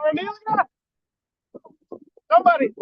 Cornelia, somebody.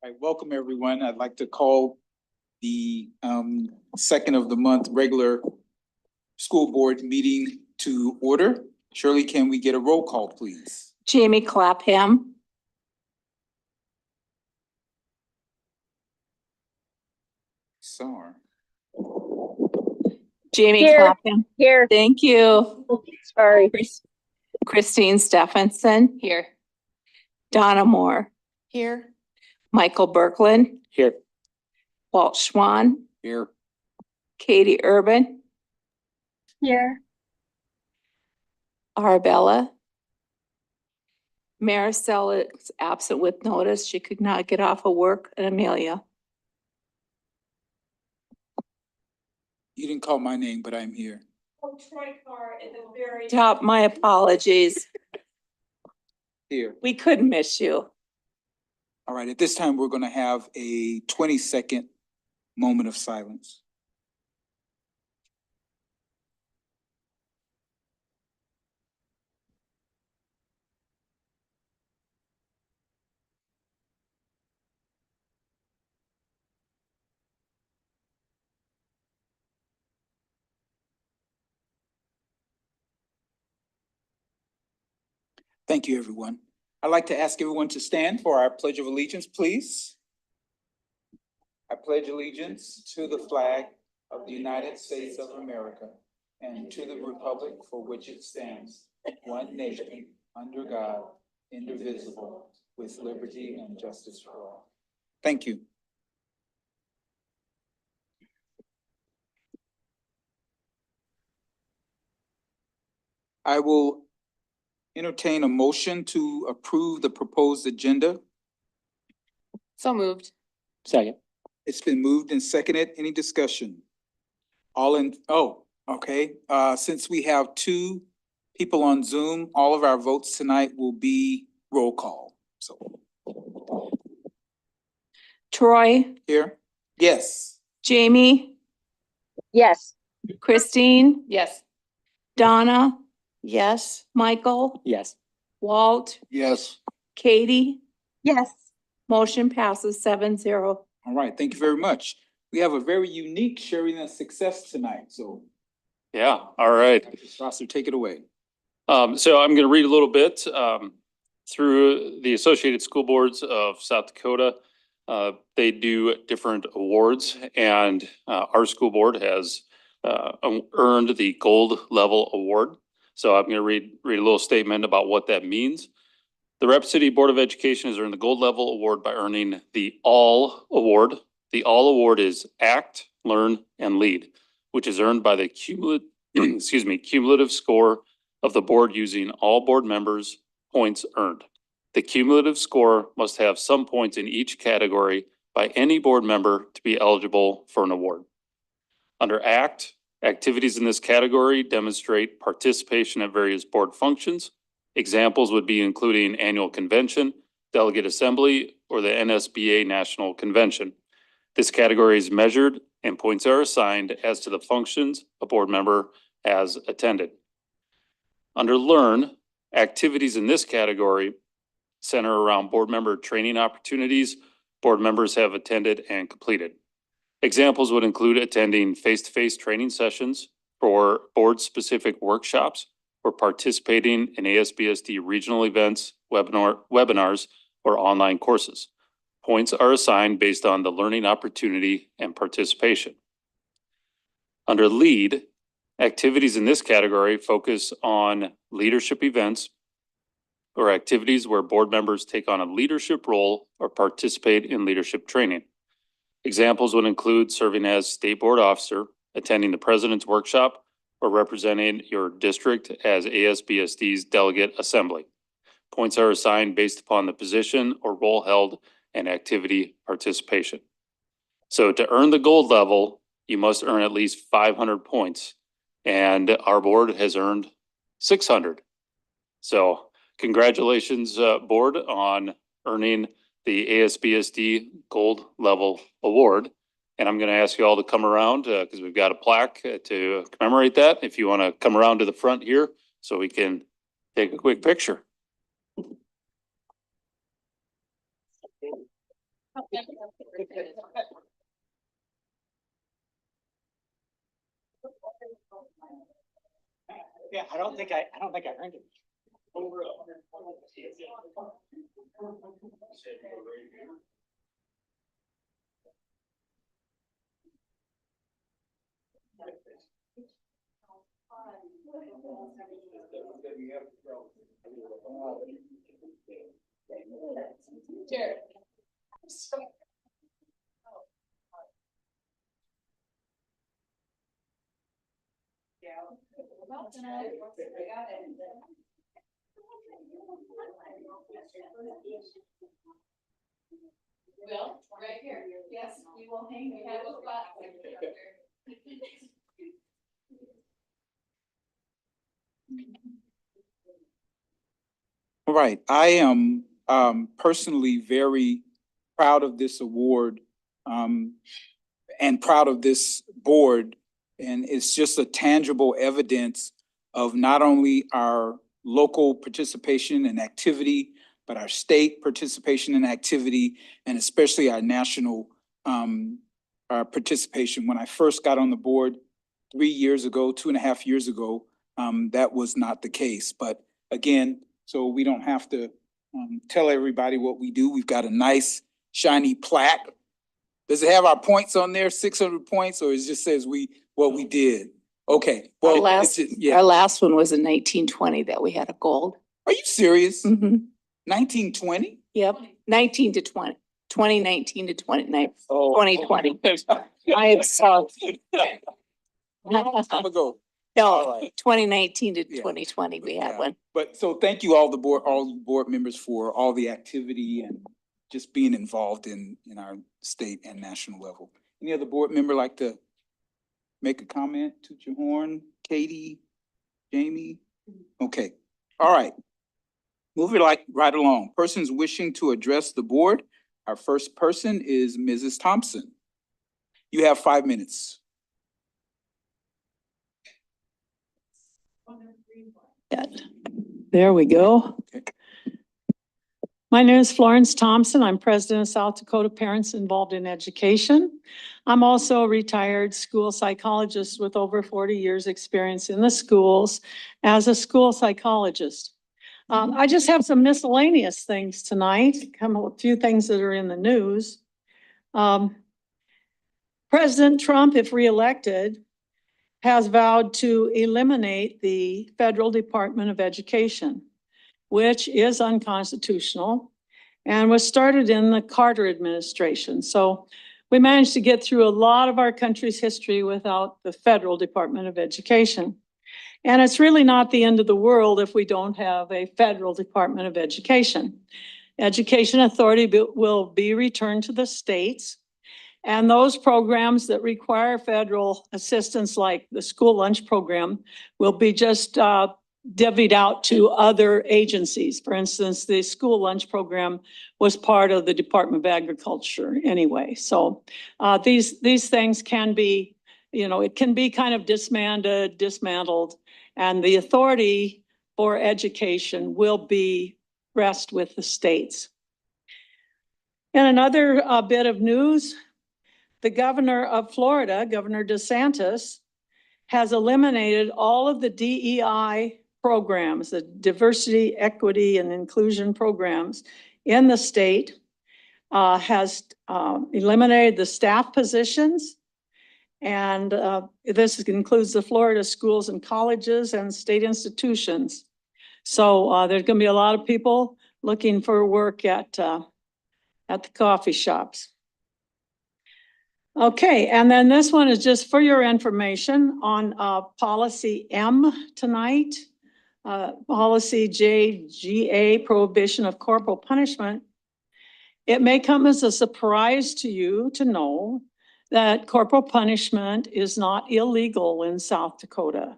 All right, welcome everyone. I'd like to call the second of the month regular school board meeting to order. Shirley, can we get a roll call, please? Jamie Clapham. Sorry. Jamie Here. Clapham. Here. Thank you. Sorry. Christine Stephenson. Here. Donna Moore. Here. Michael Berkland. Here. Walt Schwan. Here. Katie Urban. Here. Arabella. Maricel is absent with notice. She could not get off of work. And Amelia. You didn't call my name, but I'm here. Oh, Troy Carr at the very top. My apologies. Here. We couldn't miss you. All right, at this time, we're gonna have a 20-second moment of silence. Thank you, everyone. I'd like to ask everyone to stand for our Pledge of Allegiance, please. I pledge allegiance to the flag of the United States of America and to the republic for which it stands, one nation, under God, indivisible, with liberty and justice for all. Thank you. I will entertain a motion to approve the proposed agenda. So moved. Second. It's been moved and seconded. Any discussion? Okay. Since we have two people on Zoom, all of our votes tonight will be roll call. So Troy, here, yes. Jamie, Yes. Christine, Yes. Donna, Yes. Michael, Yes. Walt, Yes. Katie. Yes. Motion passes 7-0. All right, thank you very much. We have a very unique sharing of success tonight, so Yeah, all right. Dr. Strasser, take it away. So I'm gonna read a little bit, through the Associated School Boards of South Dakota. They do different awards and, our school board has, earned the gold level award. So I'm gonna read a little statement about what that means. The Rapid City Board of Education has earned the gold level award by earning the All Award. The All Award is Act, Learn, and Lead, which is earned by the cumulative score of the board using all board members' points earned. The cumulative score must have some points in each category by any board member to be eligible for an award. Under Act, activities in this category demonstrate participation at various board functions. Examples would be including annual convention, delegate assembly, or the NSBA National Convention. This category is measured and points are assigned as to the functions a board member has attended. Under Learn, activities in this category center around board member training opportunities board members have attended and completed. Examples would include attending face-to-face training sessions for board-specific workshops or participating in ASBSD regional events, webinars, or online courses. Points are assigned based on the learning opportunity and participation. Under Lead, activities in this category focus on leadership events or activities where board members take on a leadership role or participate in leadership training. Examples would include serving as state board officer, attending the president's workshop, or representing your district as ASBSD's delegate assembly. Points are assigned based upon the position or role held and activity participation. So to earn the gold level, you must earn at least 500 points, and our board has earned 600. So congratulations, board, on earning the ASBSD Gold Level Award. And I'm going to ask you all to come around because we've got a plaque to commemorate that. If you want to come around to the front here so we can take a quick picture. Yeah, I don't think I earned it. Jared. Will, right here. Yes, we will hang, we have a spot. All right, I am personally very proud of this award and proud of this board. And it's just a tangible evidence of not only our local participation and activity, but our state participation and activity, and especially our national participation. When I first got on the board 3 years ago, 2.5 years ago, that was not the case. But again, so we don't have to tell everybody what we do. We've got a nice shiny plaque. Does it have our points on there, 600 points, or it just says what we did? Okay, Our well, last, yeah. our last one was in 1920 that we had a gold. Are you serious? Mhm. 1920? Yep, 19 to 20, 2019 to 29, Oh. 2020. I am sorry. Time ago. All No, right. 2019 to Yeah. 2020, we had Yeah. one. But so thank you all you board members for all the activity and just being involved in our state and national level. Any other board member like to make a comment? Toot your horn, Katie, Jamie? Okay, all right. Moving right along. Persons wishing to address the board. Our first person is Mrs. Thompson. You have 5 minutes. There we go. Okay. My name is Florence Thompson. I'm president of South Dakota Parents Involved in Education. I'm also a retired school psychologist with over 40 years' experience in the schools as a school psychologist. I just have some miscellaneous things tonight, a few things that are in the news. President Trump, if reelected, has vowed to eliminate the Federal Department of Education, which is unconstitutional and was started in the Carter administration. So we managed to get through a lot of our country's history without the Federal Department of Education. And it's really not the end of the world if we don't have a Federal Department of Education. Education authority will be returned to the states. And those programs that require federal assistance, like the school lunch program, will be just divvied out to other agencies. For instance, the school lunch program was part of the Department of Agriculture anyway. So these things can be, it can be kind of dismantled, and the authority for education will rest with the states. And another bit of news, the governor of Florida, Governor DeSantis, has eliminated all of the DEI programs, the diversity, equity, and inclusion programs in the state, has eliminated the staff positions. And this includes the Florida schools and colleges and state institutions. So there's going to be a lot of people looking for work at the coffee shops. Okay, and then this one is just for your information on policy M tonight. Policy JGA, prohibition of corporal punishment. It may come as a surprise to you to know that corporal punishment is not illegal in South Dakota.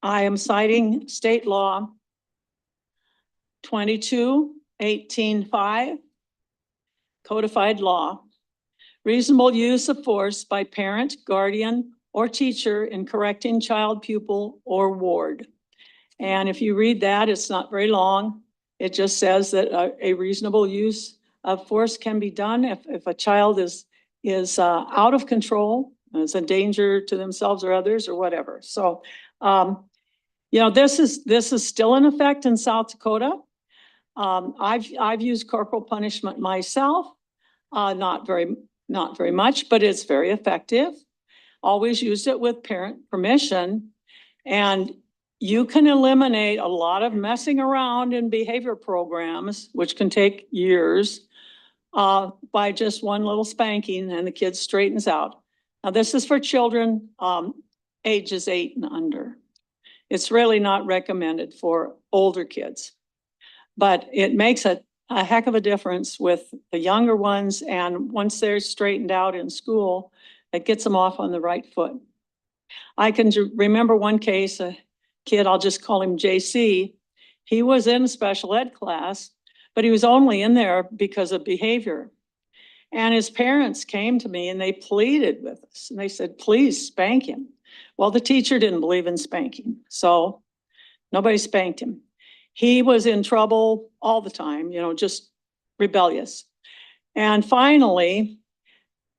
I am citing state law 22-18-5, codified law. Reasonable use of force by parent, guardian, or teacher in correcting child, pupil, or ward. And if you read that, it's not very long. It just says that a reasonable use of force can be done if a child is out of control, is a danger to themselves or others or whatever. So, this is still in effect in South Dakota. I've used corporal punishment myself, not very much, but it's very effective. Always used it with parent permission, and you can eliminate a lot of messing around in behavior programs, which can take years, by just one little spanking and the kid straightens out. Now, this is for children ages 8 and under. It's really not recommended for older kids, but it makes a heck of a difference with the younger ones. And once they're straightened out in school, it gets them off on the right foot. I can remember one case, a kid, I'll just call him JC. He was in a special ed class, but he was only in there because of behavior. And his parents came to me and they pleaded with us and they said, please spank him. Well, the teacher didn't believe in spanking, so nobody spanked him. He was in trouble all the time, just rebellious. And finally,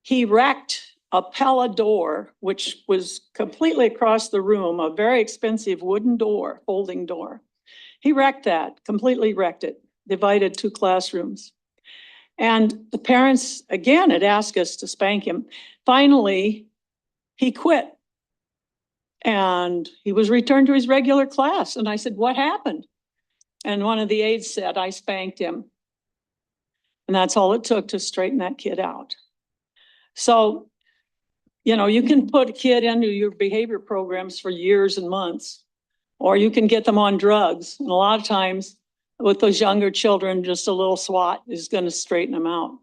he wrecked a Pella door, which was completely across the room, a very expensive wooden door, folding door. He wrecked that, completely wrecked it, divided 2 classrooms. And the parents, again, had asked us to spank him. Finally, he quit. And he was returned to his regular class. And I said, what happened? And one of the aides said, I spanked him. And that's all it took to straighten that kid out. So, you know, you can put a kid into your behavior programs for years and months, or you can get them on drugs. And a lot of times with those younger children, just a little swat is going to straighten them out.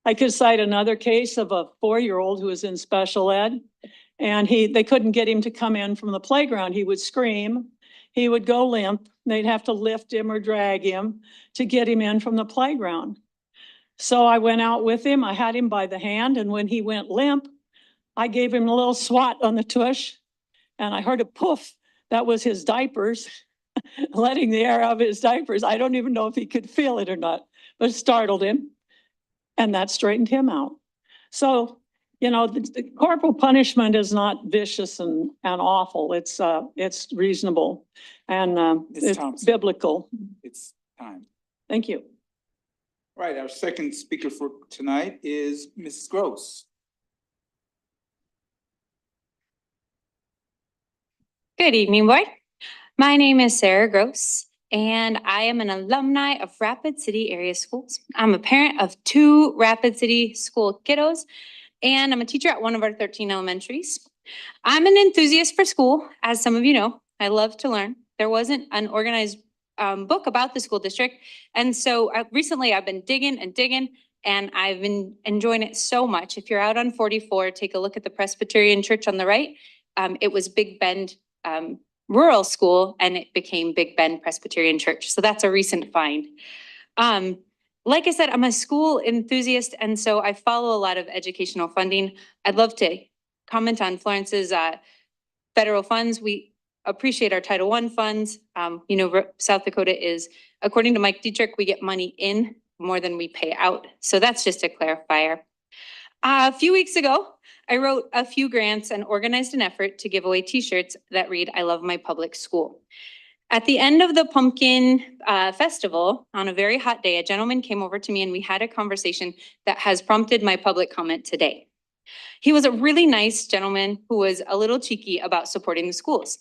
I could cite another case of a 4-year-old who was in special ed, and they couldn't get him to come in from the playground. He would scream, he would go limp. They'd have to lift him or drag him to get him in from the playground. So I went out with him. I had him by the hand, and when he went limp, I gave him a little swat on the tush, and I heard a poof. That was his diapers, letting the air out of his diapers. I don't even know if he could feel it or not, but it startled him, and that straightened him out. So, you know, the corporal punishment is not vicious and awful. It's reasonable and Ms. it's Thompson. biblical. It's time. Thank you. Right, our second speaker for tonight is Mrs. Gross. Good evening, board. My name is Sarah Gross, and I am an alumni of Rapid City Area Schools. I'm a parent of 2 Rapid City school kiddos, and I'm a teacher at one of our 13 elementaries. I'm an enthusiast for school, as some of you know. I love to learn. There wasn't an organized book about the school district, and so recently I've been digging, and I've been enjoying it so much. If you're out on 44, take a look at the Presbyterian Church on the right. It was Big Bend Rural School, and it became Big Bend Presbyterian Church. So that's a recent find. Like I said, I'm a school enthusiast, and so I follow a lot of educational funding. I'd love to comment on Florence's federal funds. We appreciate our Title I funds. You know, South Dakota is, according to Mike Dietrich, we get money in more than we pay out. So that's just a clarifier. A few weeks ago, I wrote a few grants and organized an effort to give away t-shirts that read, I love my public school. At the end of the pumpkin festival, on a very hot day, a gentleman came over to me and we had a conversation that has prompted my public comment today. He was a really nice gentleman who was a little cheeky about supporting the schools.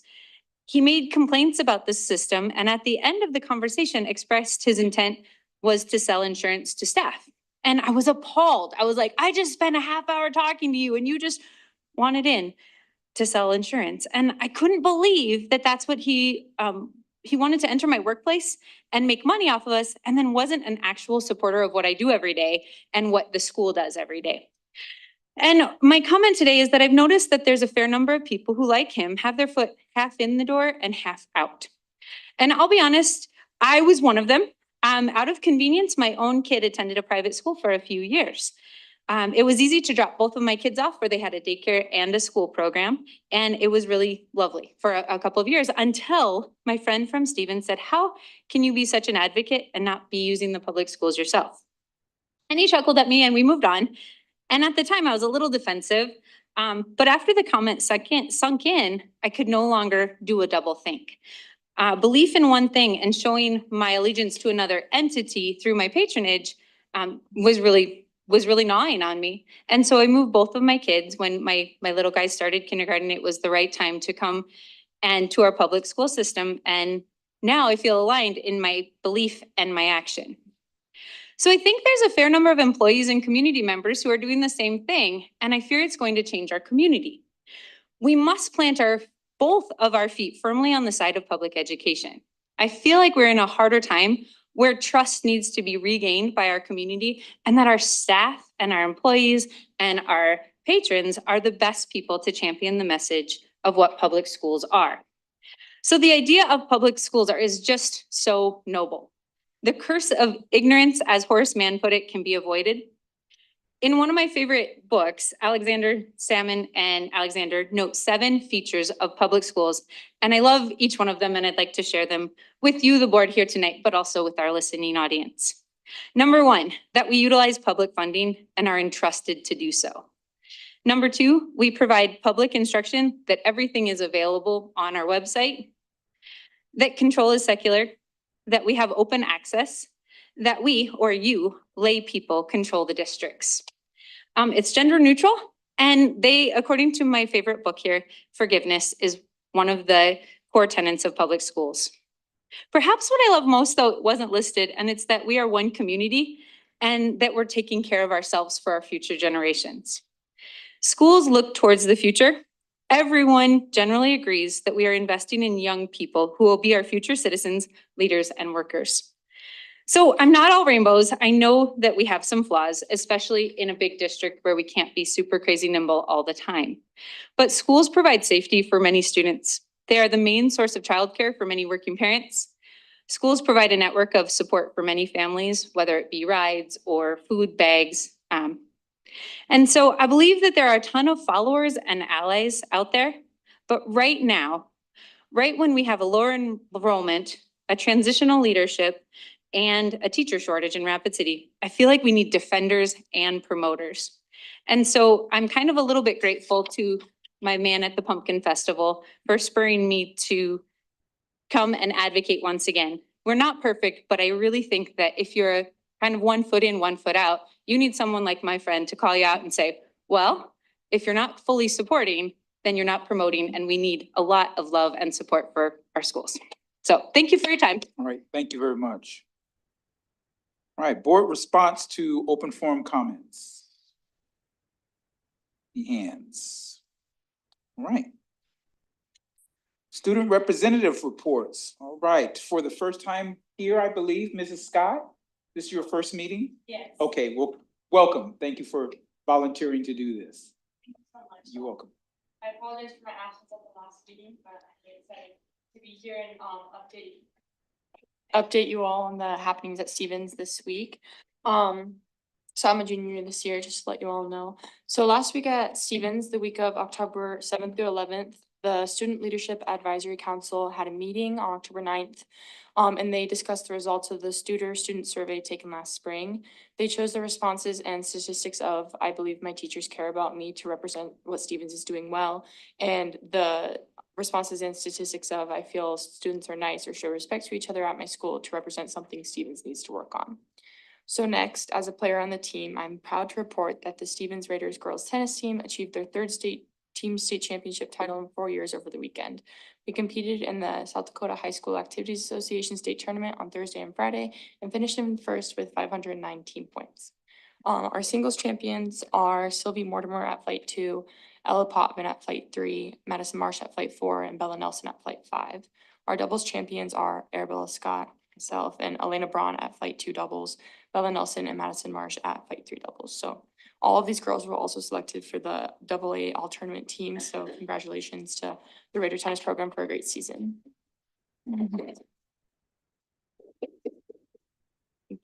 He made complaints about the system, and at the end of the conversation expressed his intent was to sell insurance to staff. And I was appalled. I was like, I just spent a half hour talking to you and you just wanted in to sell insurance. And I couldn't believe that that's what he wanted to enter my workplace and make money off of us, and then wasn't an actual supporter of what I do every day and what the school does every day. And my comment today is that I've noticed that there's a fair number of people who, like him, have their foot half in the door and half out. And I'll be honest, I was one of them. Out of convenience, my own kid attended a private school for a few years. It was easy to drop both of my kids off where they had a daycare and a school program. And it was really lovely for a couple of years until my friend from Stevens said, how can you be such an advocate and not be using the public schools yourself? And he chuckled at me and we moved on. And at the time I was a little defensive, but after the comment sunk in, I could no longer do a double think. Belief in one thing and showing my allegiance to another entity through my patronage was really gnawing on me. And so I moved both of my kids. When my little guy started kindergarten, it was the right time to come and to our public school system. And now I feel aligned in my belief and my action. So I think there's a fair number of employees and community members who are doing the same thing, and I fear it's going to change our community. We must plant both of our feet firmly on the side of public education. I feel like we're in a harder time where trust needs to be regained by our community, and that our staff and our employees and our patrons are the best people to champion the message of what public schools are. So the idea of public schools is just so noble. The curse of ignorance, as Horace Mann put it, can be avoided. In one of my favorite books, Alexander Salmon and Alexander note 7 features of public schools. And I love each one of them, and I'd like to share them with you, the board here tonight, but also with our listening audience. Number 1, that we utilize public funding and are entrusted to do so. Number 2, we provide public instruction that everything is available on our website. that control is secular, that we have open access, that we, or you, lay people, control the districts. It's gender neutral, and they, according to my favorite book here, Forgiveness is one of the core tenets of public schools. Perhaps what I love most, though, wasn't listed, and it's that we are one community and that we're taking care of ourselves for our future generations. Schools look towards the future. Everyone generally agrees that we are investing in young people who will be our future citizens, leaders, and workers. So I'm not all rainbows. I know that we have some flaws, especially in a big district where we can't be super crazy nimble all the time. But schools provide safety for many students. They are the main source of childcare for many working parents. Schools provide a network of support for many families, whether it be rides or food bags. And so I believe that there are a ton of followers and allies out there, but right now, right when we have a lower enrollment, a transitional leadership, and a teacher shortage in Rapid City, I feel like we need defenders and promoters. And so I'm kind of a little bit grateful to my man at the Pumpkin Festival for spurring me to come and advocate once again. We're not perfect, but I really think that if you're kind of 1 foot in, 1 foot out, you need someone like my friend to call you out and say, well, if you're not fully supporting, then you're not promoting, and we need a lot of love and support for our schools. So thank you for your time. All right, thank you very much. All right, board response to open forum comments. The hands. All right. Student representative reports. All right, for the first time here, I believe, Mrs. Scott, this is your first meeting? Yes. Okay, well, welcome. Thank you for volunteering to do this. Thank you so much. You're welcome. I apologize for my absence at the last meeting, but I'm excited to be here and update you all on the happenings at Stevens this week. So I'm a junior this year, just to let you all know. So last week at Stevens, the week of October 7th through 11th, the Student Leadership Advisory Council had a meeting on October 9th. And they discussed the results of the student survey taken last spring. They chose the responses and statistics of, I believe my teachers care about me, to represent what Stevens is doing well. And the responses and statistics of, I feel students are nice or show respect to each other at my school, to represent something Stevens needs to work on. So next, as a player on the team, I'm proud to report that the Stevens Raiders girls tennis team achieved their third state championship title in 4 years over the weekend. We competed in the South Dakota High School Activities Association state tournament on Thursday and Friday and finished in first with 509 team points. Our singles champions are Sylvie Mortimer at flight 2, Ella Potvin at flight 3, Madison Marsh at flight 4, and Bella Nelson at flight 5. Our doubles champions are Arabella Scott, myself, and Elena Braun at flight 2 doubles, Bella Nelson and Madison Marsh at flight 3 doubles. So all of these girls were also selected for the AA all tournament team. So congratulations to the Raider tennis program for a great season. Thank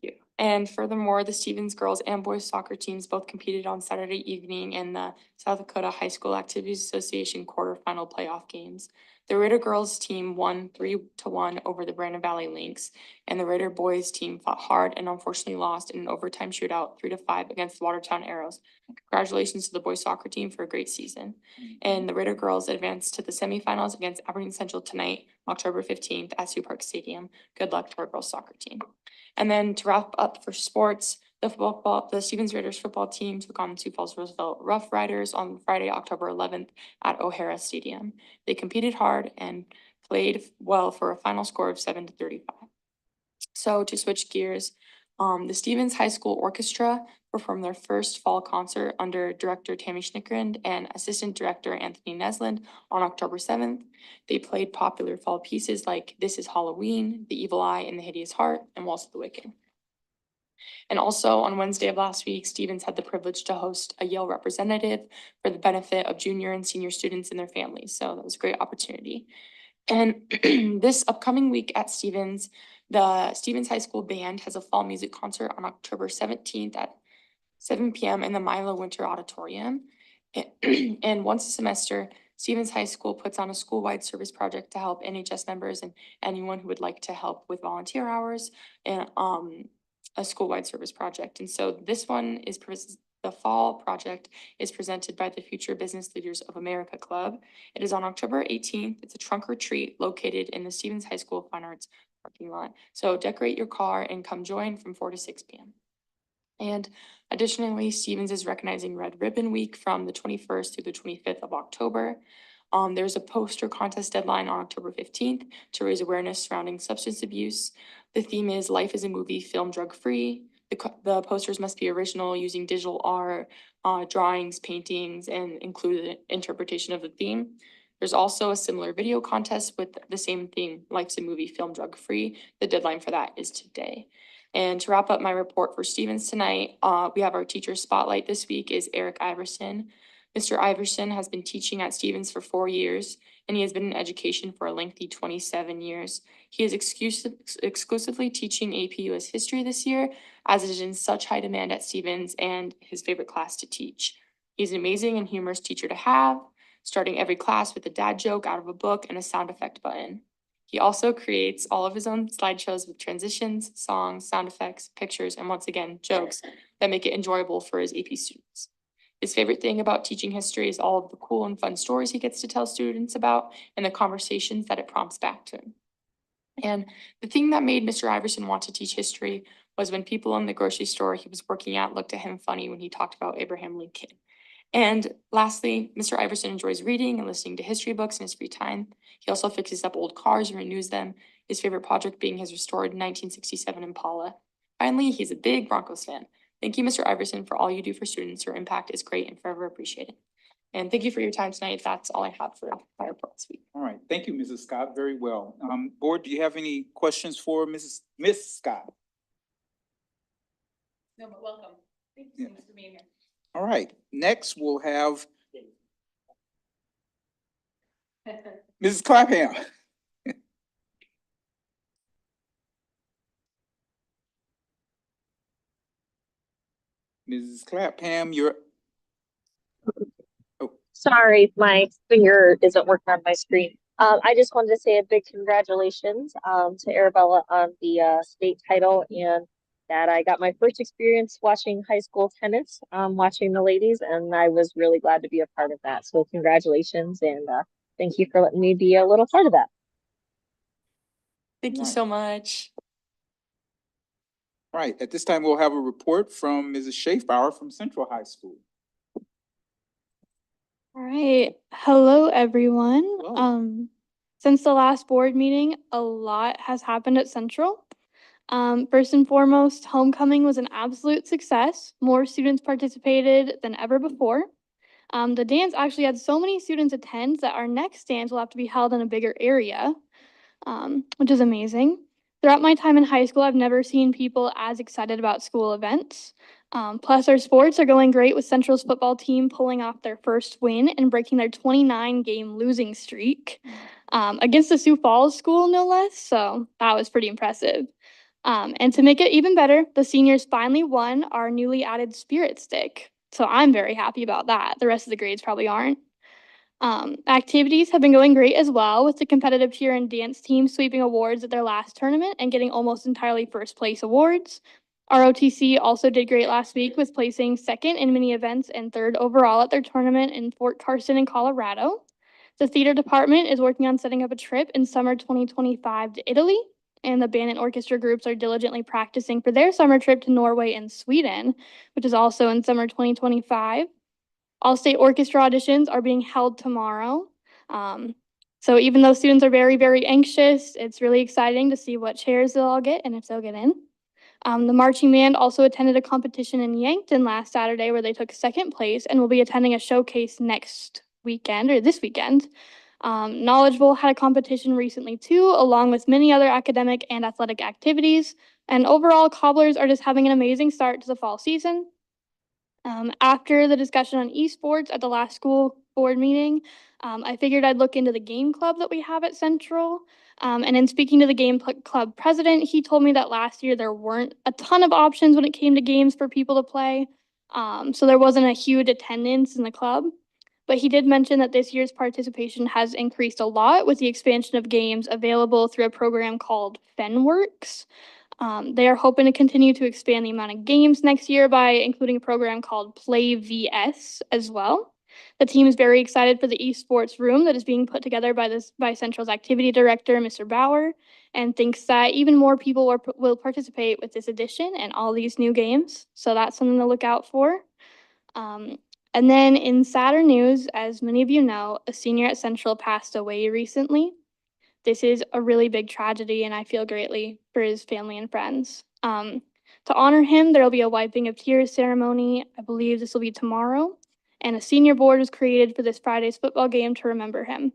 you. And furthermore, the Stevens girls and boys soccer teams both competed on Saturday evening in the South Dakota High School Activities Association quarterfinal playoff games. The Raider girls team won 3-1 over the Brandon Valley Lynx, and the Raider boys team fought hard and unfortunately lost in an overtime shootout 3-5 against the Watertown Arrows. Congratulations to the boys soccer team for a great season. And the Raider girls advanced to the semifinals against Aberdeen Central tonight, October 15th at Sioux Park Stadium. Good luck to our girls soccer team. And then to wrap up for sports, the Stevens Raiders football team took on Sioux Falls Roosevelt Rough Riders on Friday, October 11th at O'Hara Stadium. They competed hard and played well for a final score of 7-35. So to switch gears, the Stevens High School Orchestra performed their first fall concert under Director Tammy Schnickrind and Assistant Director Anthony Nesland on October 7th. They played popular fall pieces like This Is Halloween, The Evil Eye and the Hideous Heart, and Waltz of the Wicked. And also on Wednesday of last week, Stevens had the privilege to host a Yale representative for the benefit of junior and senior students and their families. So that was a great opportunity. And this upcoming week at Stevens, the Stevens High School Band has a fall music concert on October 17th at 7 p.m. in the Milo Winter Auditorium. And once a semester, Stevens High School puts on a school-wide service project to help NHS members and anyone who would like to help with volunteer hours and a school-wide service project. And so this one is The fall project is presented by the Future Business Leaders of America Club. It is on October 18th. It's a trunk or treat located in the Stevens High School Fine Arts parking lot. So decorate your car and come join from 4 to 6 p.m. And additionally, Stevens is recognizing Red Ribbon Week from the 21st through the 25th of October. There's a poster contest deadline on October 15th to raise awareness surrounding substance abuse. The theme is Life is a Movie, Film Drug-Free. The posters must be original using digital art, drawings, paintings, and include an interpretation of the theme. There's also a similar video contest with the same theme, Life's a Movie, Film Drug-Free. The deadline for that is today. And to wrap up my report for Stevens tonight, we have our teacher spotlight this week is Eric Iverson. Mr. Iverson has been teaching at Stevens for 4 years, and he has been in education for a lengthy 27 years. He is exclusively teaching AP US History this year, as it is in such high demand at Stevens and his favorite class to teach. He's an amazing and humorous teacher to have, starting every class with a dad joke out of a book and a sound effect button. He also creates all of his own slideshows with transitions, songs, sound effects, pictures, and once again, jokes that make it enjoyable for his AP students. His favorite thing about teaching history is all of the cool and fun stories he gets to tell students about and the conversations that it prompts back to him. And the thing that made Mr. Iverson want to teach history was when people in the grocery store he was working at looked at him funny when he talked about Abraham Lincoln. And lastly, Mr. Iverson enjoys reading and listening to history books in his free time. He also fixes up old cars and renews them, his favorite project being his restored 1967 Impala. Finally, he's a big Broncos fan. Thank you, Mr. Iverson, for all you do for students. Your impact is great and forever appreciated. And thank you for your time tonight. That's all I have for my report this week. All right, thank you, Mrs. Scott, very well. Board, do you have any questions for Miss Scott? No, but welcome. Thank you so much for being here. All right, next we'll have Mrs. Clapham. Mrs. Clapham, you're, Sorry, my finger isn't working on my screen. I just wanted to say a big congratulations to Arabella on the state title, and that I got my first experience watching high school tennis, watching the ladies, and I was really glad to be a part of that. So congratulations, and thank you for letting me be a little part of that. Thank you Right. so much. all right, at this time, we'll have a report from Mrs. Schaefbauer from Central High School. All right. Hello, everyone. Hello. Since the last board meeting, a lot has happened at Central. First and foremost, homecoming was an absolute success. More students participated than ever before. The dance actually had so many students attend that our next dance will have to be held in a bigger area, which is amazing. Throughout my time in high school, I've never seen people as excited about school events. Plus, our sports are going great with Central's football team pulling off their first win and breaking their 29-game losing streak against the Sioux Falls school, no less. So that was pretty impressive. And to make it even better, the seniors finally won our newly added spirit stick. So I'm very happy about that. The rest of the grades probably aren't. Activities have been going great as well, with the competitive cheer and dance team sweeping awards at their last tournament and getting almost entirely first place awards. ROTC also did great last week with placing second in many events and third overall at their tournament in Fort Carson in Colorado. The theater department is working on setting up a trip in summer 2025 to Italy, and the band and orchestra groups are diligently practicing for their summer trip to Norway and Sweden, which is also in summer 2025. All state orchestra auditions are being held tomorrow. So even though students are very, very anxious, it's really exciting to see what chairs they'll all get and if they'll get in. The marching band also attended a competition in Yankton last Saturday where they took second place and will be attending a showcase next weekend or this weekend. Knowledgeable had a competition recently too, along with many other academic and athletic activities. And overall, cobblers are just having an amazing start to the fall season. After the discussion on esports at the last school board meeting, I figured I'd look into the game club that we have at Central. And in speaking to the game club president, he told me that last year there weren't a ton of options when it came to games for people to play. So there wasn't a huge attendance in the club. But he did mention that this year's participation has increased a lot with the expansion of games available through a program called FenWorks. They are hoping to continue to expand the amount of games next year by including a program called Play VS as well. The team is very excited for the esports room that is being put together by Central's activity director, Mr. Bauer, and thinks that even more people will participate with this addition and all these new games. So that's something to look out for. And then in sadder news, as many of you know, a senior at Central passed away recently. This is a really big tragedy, and I feel greatly for his family and friends. To honor him, there will be a wiping of tears ceremony. I believe this will be tomorrow. And a senior board was created for this Friday's football game to remember him.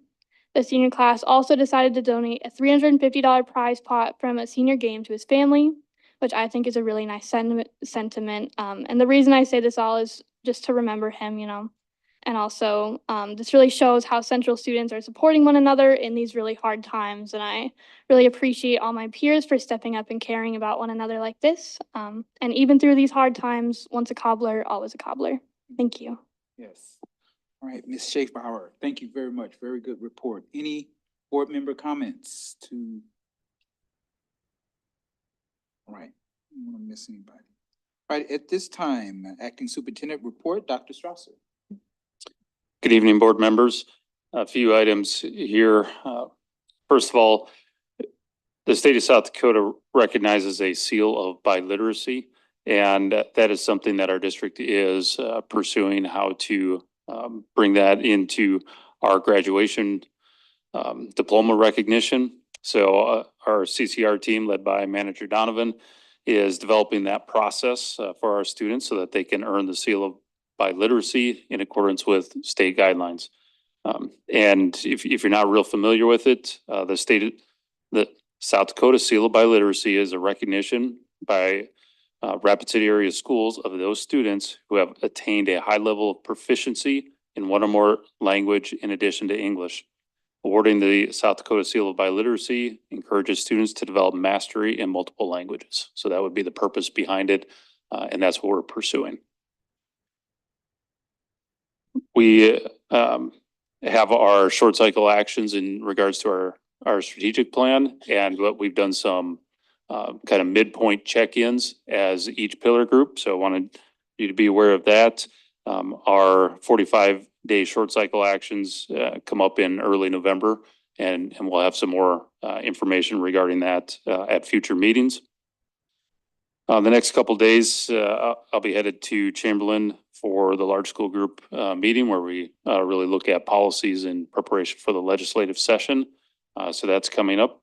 The senior class also decided to donate a $350 prize pot from a senior game to his family, which I think is a really nice sentiment. And the reason I say this all is just to remember him, you know. And also, this really shows how Central students are supporting one another in these really hard times. And I really appreciate all my peers for stepping up and caring about one another like this. And even through these hard times, once a cobbler, always a cobbler. Thank you. Yes. All right, Ms. Schaefer, thank you very much. Very good report. Any board member comments to? All right, I don't want to miss anybody. All right, at this time, Acting Superintendent report, Dr. Strasser. Good evening, board members. A few items here. First of all, the state of South Dakota recognizes a seal of biliteracy, and that is something that our district is pursuing how to bring that into our graduation diploma recognition. So our CCR team led by Manager Donovan is developing that process for our students so that they can earn the seal of biliteracy in accordance with state guidelines. And if you're not real familiar with it, the South Dakota Seal of Biliteracy is a recognition by Rapid City area schools of those students who have attained a high level of proficiency in one or more language in addition to English. Awarding the South Dakota Seal of Biliteracy encourages students to develop mastery in multiple languages. So that would be the purpose behind it, and that's what we're pursuing. We have our short cycle actions in regards to our strategic plan, and what we've done some kind of midpoint check-ins as each pillar group. So I wanted you to be aware of that. Our 45-day short cycle actions come up in early November, and we'll have some more information regarding that at future meetings. The next couple days, I'll be headed to Chamberlain for the large school group meeting where we really look at policies in preparation for the legislative session. So that's coming up.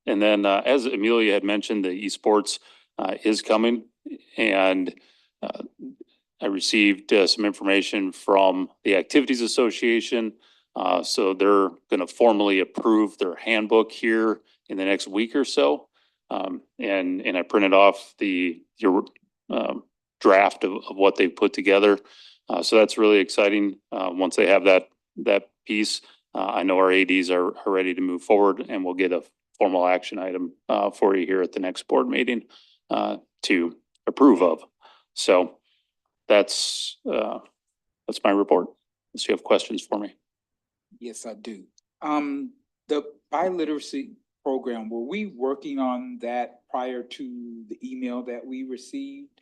And then as Amelia had mentioned, the esports is coming, and I received some information from the Activities Association. So they're going to formally approve their handbook here in the next week or so. And I printed off your draft of what they've put together. So that's really exciting. Once they have that piece, I know our ADs are ready to move forward, and we'll get a formal action item for you here at the next board meeting to approve of. So that's my report. Unless you have questions for me. Yes, I do. The biliteracy program, were we working on that prior to the email that we received?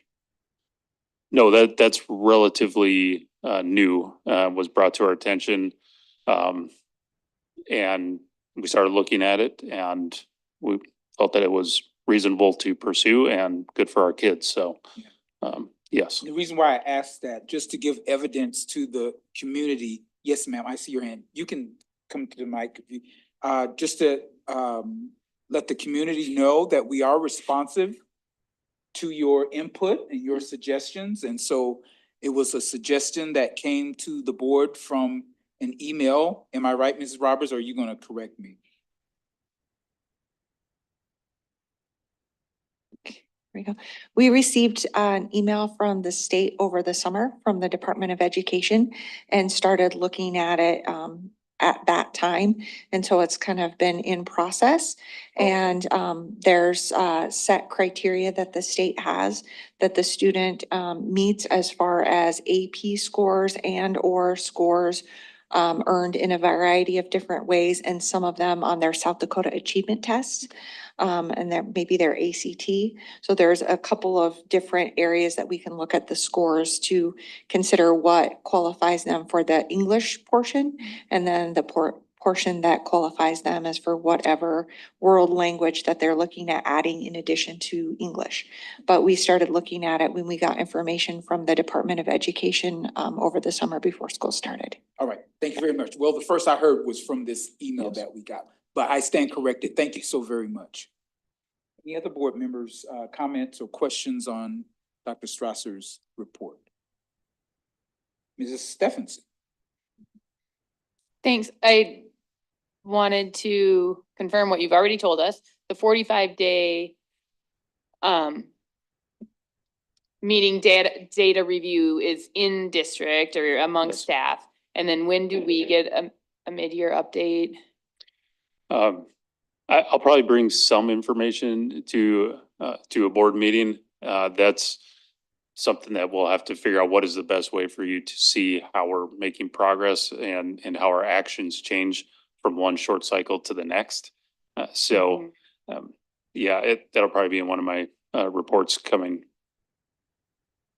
No, that's relatively new, was brought to our attention. And we started looking at it, and we felt that it was reasonable to pursue and good for our kids. So, yes. The reason why I asked that, just to give evidence to the community. Yes, ma'am, I see your hand. You can come to the mic. Just to let the community know that we are responsive to your input and your suggestions. And so it was a suggestion that came to the board from an email. Am I right, Mrs. Roberts, or are you going to correct me? We go. We received an email from the state over the summer from the Department of Education and started looking at it at that time. And so it's kind of been in process. And there's set criteria that the state has that the student meets as far as AP scores and or scores earned in a variety of different ways, and some of them on their South Dakota Achievement Tests, and that maybe their ACT. So there's a couple of different areas that we can look at the scores to consider what qualifies them for the English portion, and then the portion that qualifies them as for whatever world language that they're looking at adding in addition to English. But we started looking at it when we got information from the Department of Education over the summer before school started. All right, thank you very much. Well, the first I heard was from this email Yes. that we got, but I stand corrected. Thank you so very much. Any other board members, comments or questions on Dr. Strasser's report? Mrs. Stephenson? Thanks. I wanted to confirm what you've already told us. The 45-day meeting data review is in district or among Yes. staff. And then when do we get a mid-year update? I'll probably bring some information to a board meeting. That's something that we'll have to figure out what is the best way for you to see how we're making progress and how our actions change from one short cycle to the next. Yeah, that'll probably be in one of my reports coming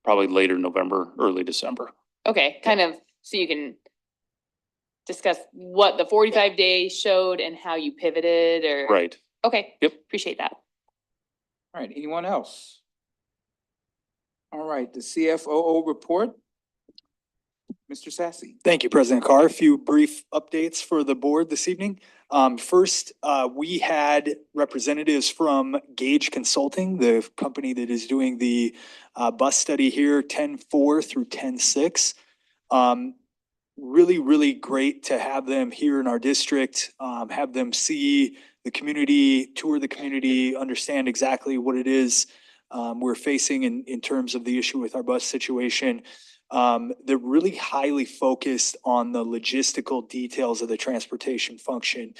probably later November, early December. Okay, kind of, so you can discuss what the 45-day showed and how you pivoted or. Right. Okay. Yep. Appreciate that. All right, anyone else? All right, the CFOO report. Mr. Sassy. Thank you, President Carr. A few brief updates for the board this evening. First, we had representatives from Gage Consulting, the company that is doing the bus study here, 10-4 through 10-6. Really, really great to have them here in our district, have them see the community, tour the community, understand exactly what it is we're facing in terms of the issue with our bus situation. They're really highly focused on the logistical details of the transportation function,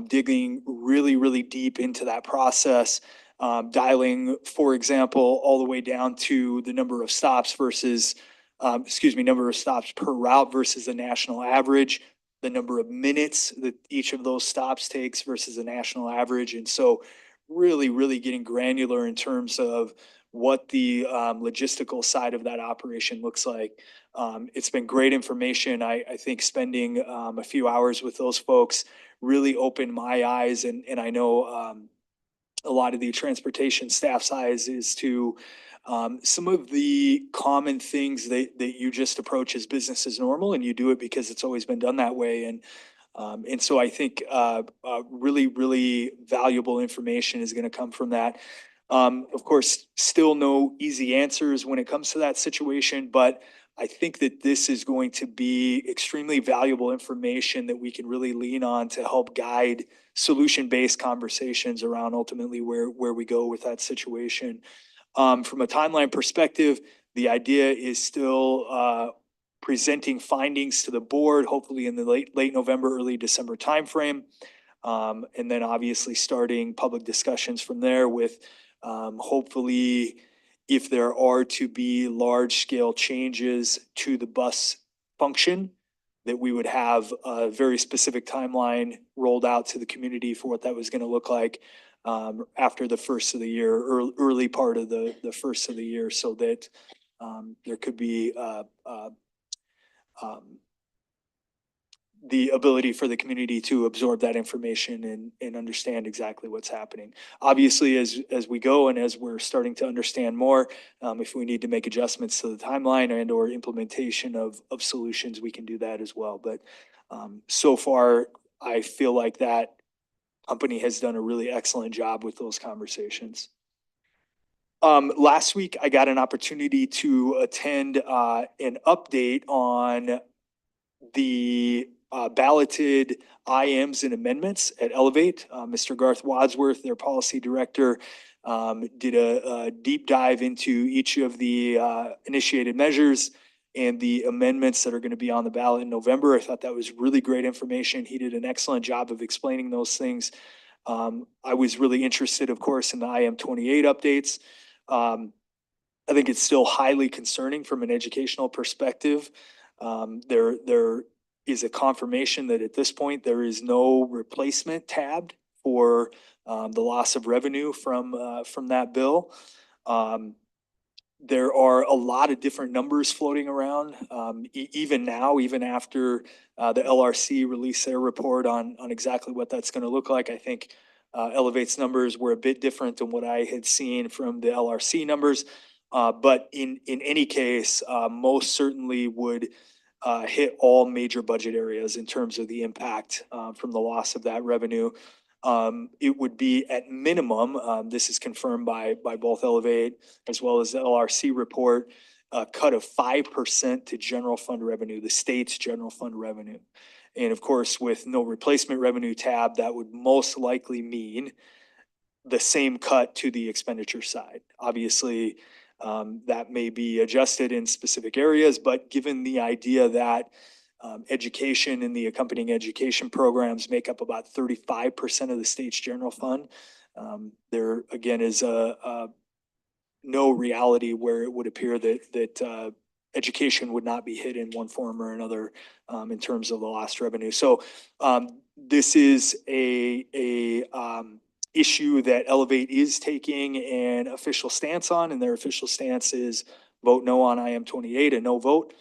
digging really, really deep into that process, dialing, for example, all the way down to the number of stops versus, number of stops per route versus the national average, the number of minutes that each of those stops takes versus the national average. And so really, really getting granular in terms of what the logistical side of that operation looks like. It's been great information. I think spending a few hours with those folks really opened my eyes, and I know a lot of the transportation staff's eyes is to some of the common things that you just approach as business as normal, and you do it because it's always been done that way. And so I think really, really valuable information is going to come from that. Of course, still no easy answers when it comes to that situation, but I think that this is going to be extremely valuable information that we can really lean on to help guide solution-based conversations around ultimately where we go with that situation. From a timeline perspective, the idea is still presenting findings to the board, hopefully in the late November, early December timeframe. And then obviously starting public discussions from there with hopefully, if there are to be large scale changes to the bus function, that we would have a very specific timeline rolled out to the community for what that was going to look like after the first of the year, early part of the first of the year, so that there could be the ability for the community to absorb that information and understand exactly what's happening. Obviously, as we go and as we're starting to understand more, if we need to make adjustments to the timeline and or implementation of solutions, we can do that as well. But so far, I feel like that company has done a really excellent job with those conversations. Last week, I got an opportunity to attend an update on the balloted IMs and amendments at Elevate. Mr. Garth Wadsworth, their policy director, did a deep dive into each of the initiated measures and the amendments that are going to be on the ballot in November. I thought that was really great information. He did an excellent job of explaining those things. I was really interested, of course, in the IM 28 updates. I think it's still highly concerning from an educational perspective. They're is a confirmation that at this point, there is no replacement tabbed for the loss of revenue from that bill. There are a lot of different numbers floating around, even now, even after the LRC released their report on exactly what that's going to look like. I think Elevate's numbers were a bit different than what I had seen from the LRC numbers. But in any case, most certainly would hit all major budget areas in terms of the impact from the loss of that revenue. It would be at minimum, this is confirmed by both Elevate as well as the LRC report, a cut of 5% to general fund revenue, the state's general fund revenue. And of course, with no replacement revenue tab, that would most likely mean the same cut to the expenditure side. Obviously, that may be adjusted in specific areas, but given the idea that education and the accompanying education programs make up about 35% of the state's general fund, there again is no reality where it would appear that education would not be hit in one form or another in terms of the lost revenue. So this is a issue that Elevate is taking an official stance on, and their official stance is vote no on IM 28, a no vote.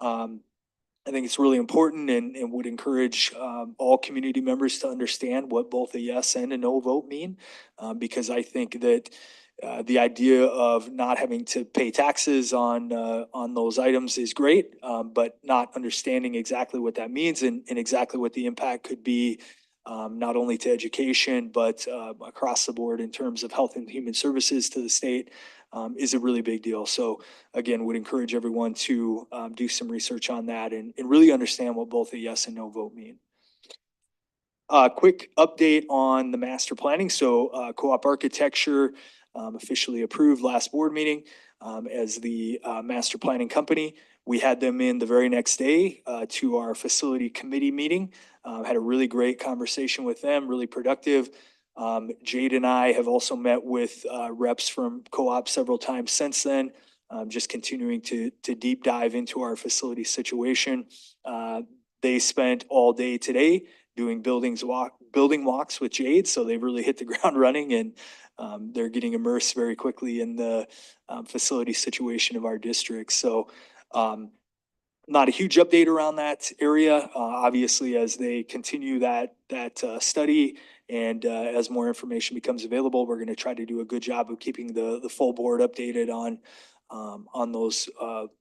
I think it's really important and would encourage all community members to understand what both a yes and a no vote mean, because I think that the idea of not having to pay taxes on those items is great, but not understanding exactly what that means and exactly what the impact could be, not only to education, but across the board in terms of health and human services to the state, is a really big deal. So again, would encourage everyone to do some research on that and really understand what both a yes and no vote mean. Quick update on the master planning. So Co-op Architecture officially approved last board meeting as the master planning company. We had them in the very next day to our facility committee meeting. Had a really great conversation with them, really productive. Jade and I have also met with reps from Co-op several times since then, just continuing to deep dive into our facility situation. They spent all day today doing building walks with Jade, so they've really hit the ground running, and they're getting immersed very quickly in the facility situation of our district. So not a huge update around that area. Obviously, as they continue that study and as more information becomes available, we're going to try to do a good job of keeping the full board updated on those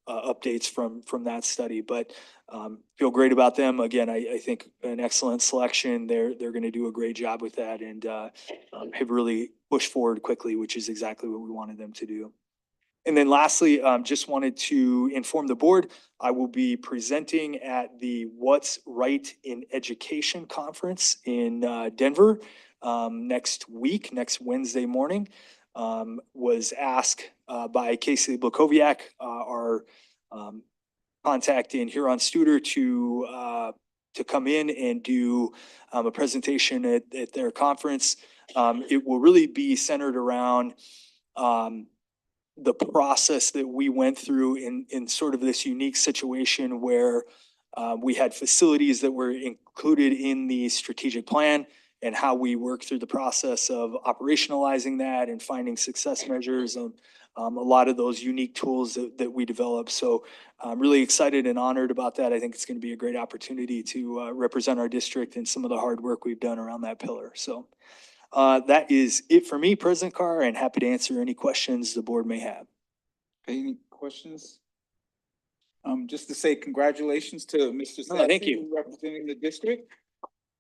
updates from that study. But feel great about them. Again, I think an excellent selection. They're going to do a great job with that and have really pushed forward quickly, which is exactly what we wanted them to do. And then lastly, just wanted to inform the board, I will be presenting at the What's Right in Education Conference in Denver next week, next Wednesday morning. Was asked by Casey Blakowiak, our contact in Huron Studer, to come in and do a presentation at their conference. It will really be centered around the process that we went through in sort of this unique situation where we had facilities that were included in the strategic plan and how we work through the process of operationalizing that and finding success measures and a lot of those unique tools that we developed. So I'm really excited and honored about that. I think it's going to be a great opportunity to represent our district and some of the hard work we've done around that pillar. So that is it for me, President Carr, and happy to answer any questions the board may have. Any questions? Just to say congratulations to Mr. Thank Saxon, you. representing the district.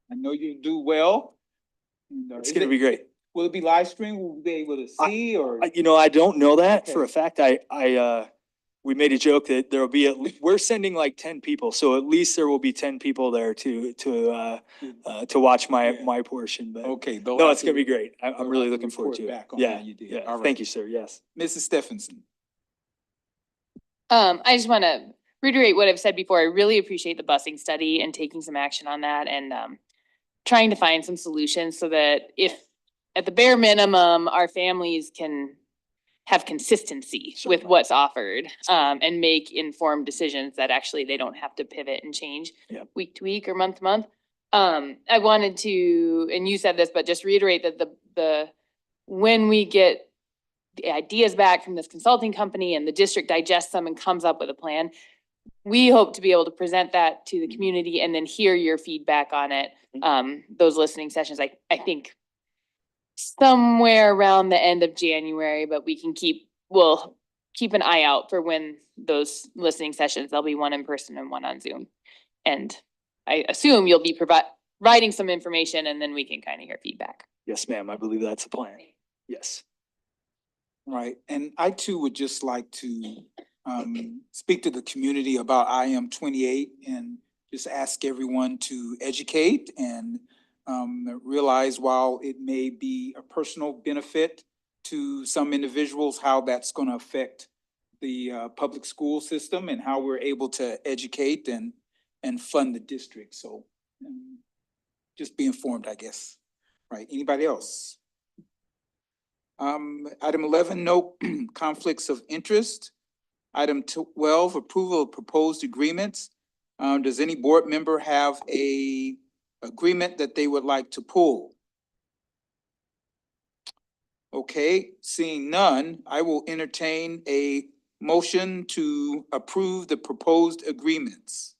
I know you do well. And, It's going to be great. Will it be live streamed? Will we be able to see or? I don't know that for a Okay. fact. We made a joke that there will be we're sending like 10 people, so at least there will be 10 people there to watch my portion. But Okay. no, it's gonna be great. I'm really looking forward to it. Back on Yeah, how you did. yeah. All right. Thank you, sir. Yes. Mrs. Stephenson. I just want to reiterate what I've said before. I really appreciate the busing study and taking some action on that and trying to find some solutions so that if at the bare minimum, our families can have consistency with what's offered, and make informed decisions that actually they don't have to pivot and change Yep. week to week or month to month. I wanted to, and you said this, but just reiterate that when we get the ideas back from this consulting company and the district digests them and comes up with a plan, we hope to be able to present that to the community and then hear your feedback on it. Those listening sessions, I think somewhere around the end of January, but we'll keep an eye out for when those listening sessions, there'll be one in person and one on Zoom. And I assume you'll be providing some information and then we can kind of hear feedback. Yes, ma'am. I believe that's the plan. Yes. Right, and I too would just like to speak to the community about IM 28 and just ask everyone to educate and realize while it may be a personal benefit to some individuals, how that's going to affect the public school system and how we're able to educate and fund the district. So just be informed, I guess. Right, anybody else? Item 11, no conflicts of interest. Item 12, approval of proposed agreements. Does any board member have a agreement that they would like to pull? Okay, seeing none, I will entertain a motion to approve the proposed agreements.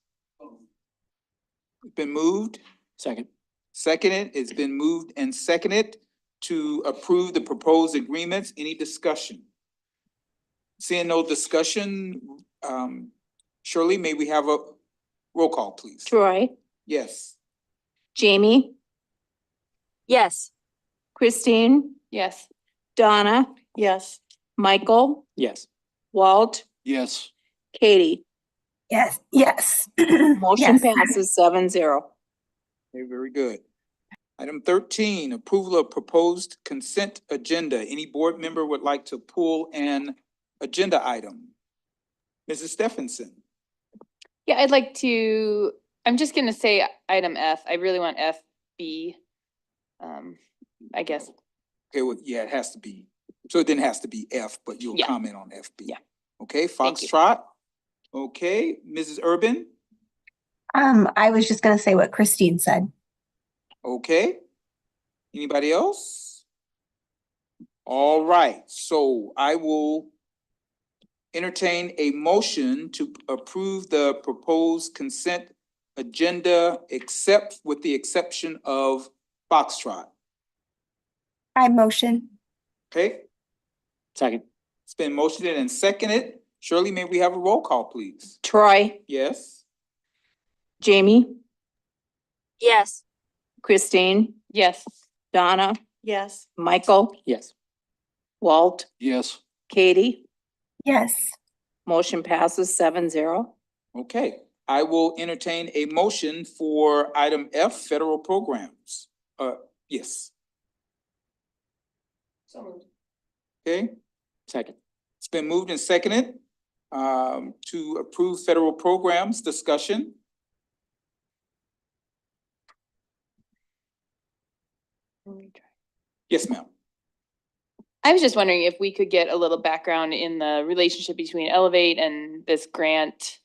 Been moved? Second. Seconded, it's been moved and seconded to approve the proposed agreements. Any discussion? Seeing no discussion, Shirley, may we have a roll call, please? Troy, Yes. Jamie, Yes. Christine, Yes. Donna, Yes. Michael, Yes. Walt, Yes. Katie. Yes, yes. Motion Yes. passes 7-0. Okay, very good. Item 13, approval of proposed consent agenda. Any board member would like to pull an agenda item? Mrs. Stephenson. Yeah, I'm just gonna say item F. I really want FB. I guess. Okay, well, yeah, it has to be. So it then has to be F, but you'll Yeah. comment on FB. Yeah. Okay, Thank you. Foxtrot. Okay, Mrs. Urban. I was just gonna say what Christine said. Okay. Anybody else? All right, so I will entertain a motion to approve the proposed consent agenda, except with the exception of Foxtrot. I motion. Okay, Second. it's been motioned and seconded. Shirley, may we have a roll call, please? Troy, Yes. Jamie, Yes. Christine, Yes. Donna, Yes. Michael, Yes. Walt, Yes. Katie. Yes. Motion passes 7-0. Okay, I will entertain a motion for item F, federal programs. Yes. Okay, Second. it's been moved and seconded to approve federal programs. Discussion. Yes, ma'am. I was just wondering if we could get a little background in the relationship between Elevate and this grant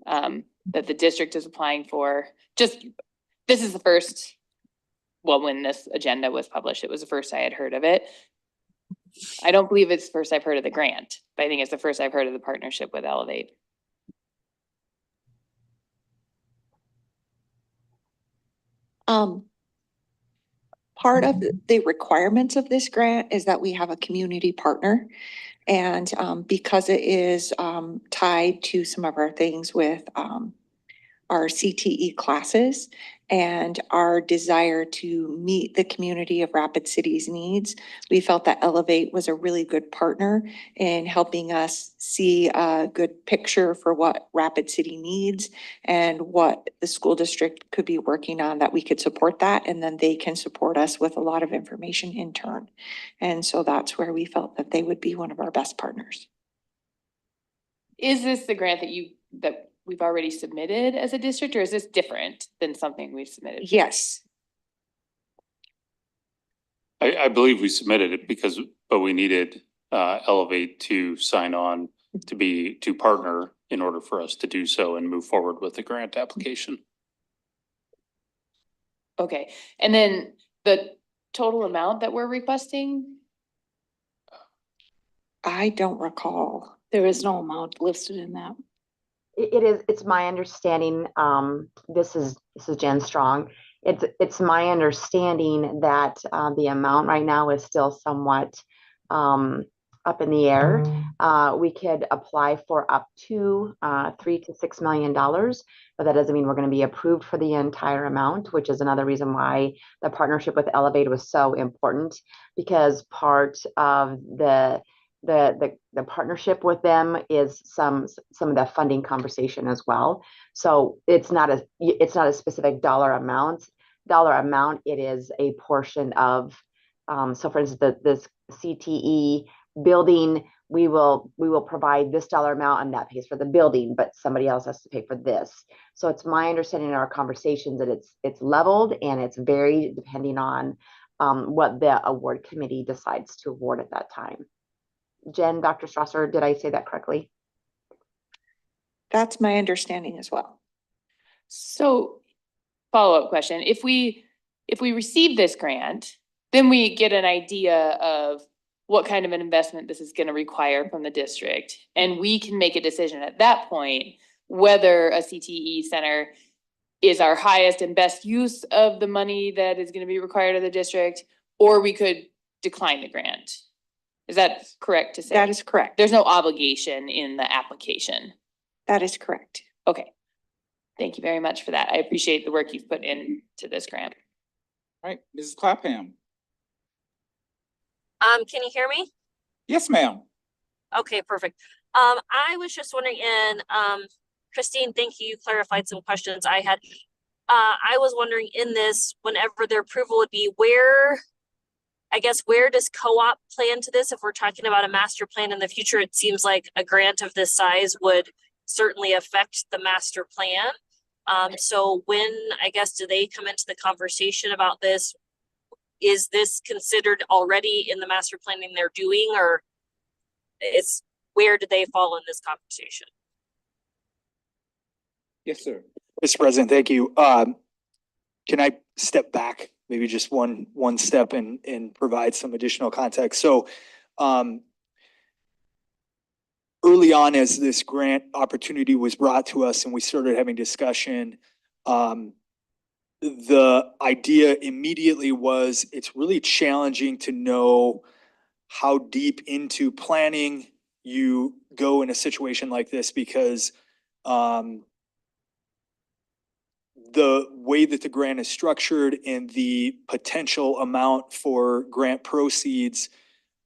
that the district is applying for. Just, this is the first, well, when this agenda was published, it was the first I had heard of it. I don't believe it's the first I've heard of the grant, but I think it's the first I've heard of the partnership with Elevate. Part of the requirements of this grant is that we have a community partner. And because it is tied to some of our things with our CTE classes and our desire to meet the community of Rapid City's needs, we felt that Elevate was a really good partner in helping us see a good picture for what Rapid City needs and what the school district could be working on, that we could support that, and then they can support us with a lot of information in turn. And so that's where we felt that they would be one of our best partners. Is this the grant that we've already submitted as a district, or is this different than something we've submitted? Yes. I believe we submitted it but we needed Elevate to sign on to partner in order for us to do so and move forward with the grant application. Okay, and then the total amount that we're requesting? I don't recall. There is no amount listed in that. It's my understanding, this is Jen Strong. It's my understanding that, the amount right now is still somewhat, up in the air. We could apply for up to, $3 to $6 million, but that doesn't mean we're gonna be approved for the entire amount, which is another reason why the partnership with Elevate was so important, because part of the partnership with them is some of the funding conversation as well. So it's not a specific dollar amount. It is a portion of, so for instance, this CTE building, we will provide this dollar amount and that pays for the building, but somebody else has to pay for this. So it's my understanding in our conversations that it's leveled and it's varied depending on what the award committee decides to award at that time. Jen, Dr. Strasser, did I say that correctly? That's my understanding as well. So, follow-up question, if we receive this grant, then we get an idea of what kind of an investment this is gonna require from the district. And we can make a decision at that point, whether a CTE center is our highest and best use of the money that is gonna be required of the district, or we could decline the grant. Is that correct to say? That is correct. There's no obligation in the application. That is correct. Okay. Thank you very much for that. I appreciate the work you've put into this grant. All right, Mrs. Clapham. Can you hear me? Yes, ma'am. Okay, perfect. I was just wondering, and Christine, thank you. You clarified some questions I had. I was wondering in this, whenever their approval would be, where does co-op play into this? If we're talking about a master plan in the future, it seems like a grant of this size would certainly affect the master plan. So when, do they come into the conversation about this? Is this considered already in the master planning they're doing, or where do they fall in this conversation? Yes, sir. Mr. President, thank you. Can I step back, maybe just one step and provide some additional context? So early on, as this grant opportunity was brought to us and we started having discussion, the idea immediately was it's really challenging to know how deep into planning you go in a situation like this, because the way that the grant is structured and the potential amount for grant proceeds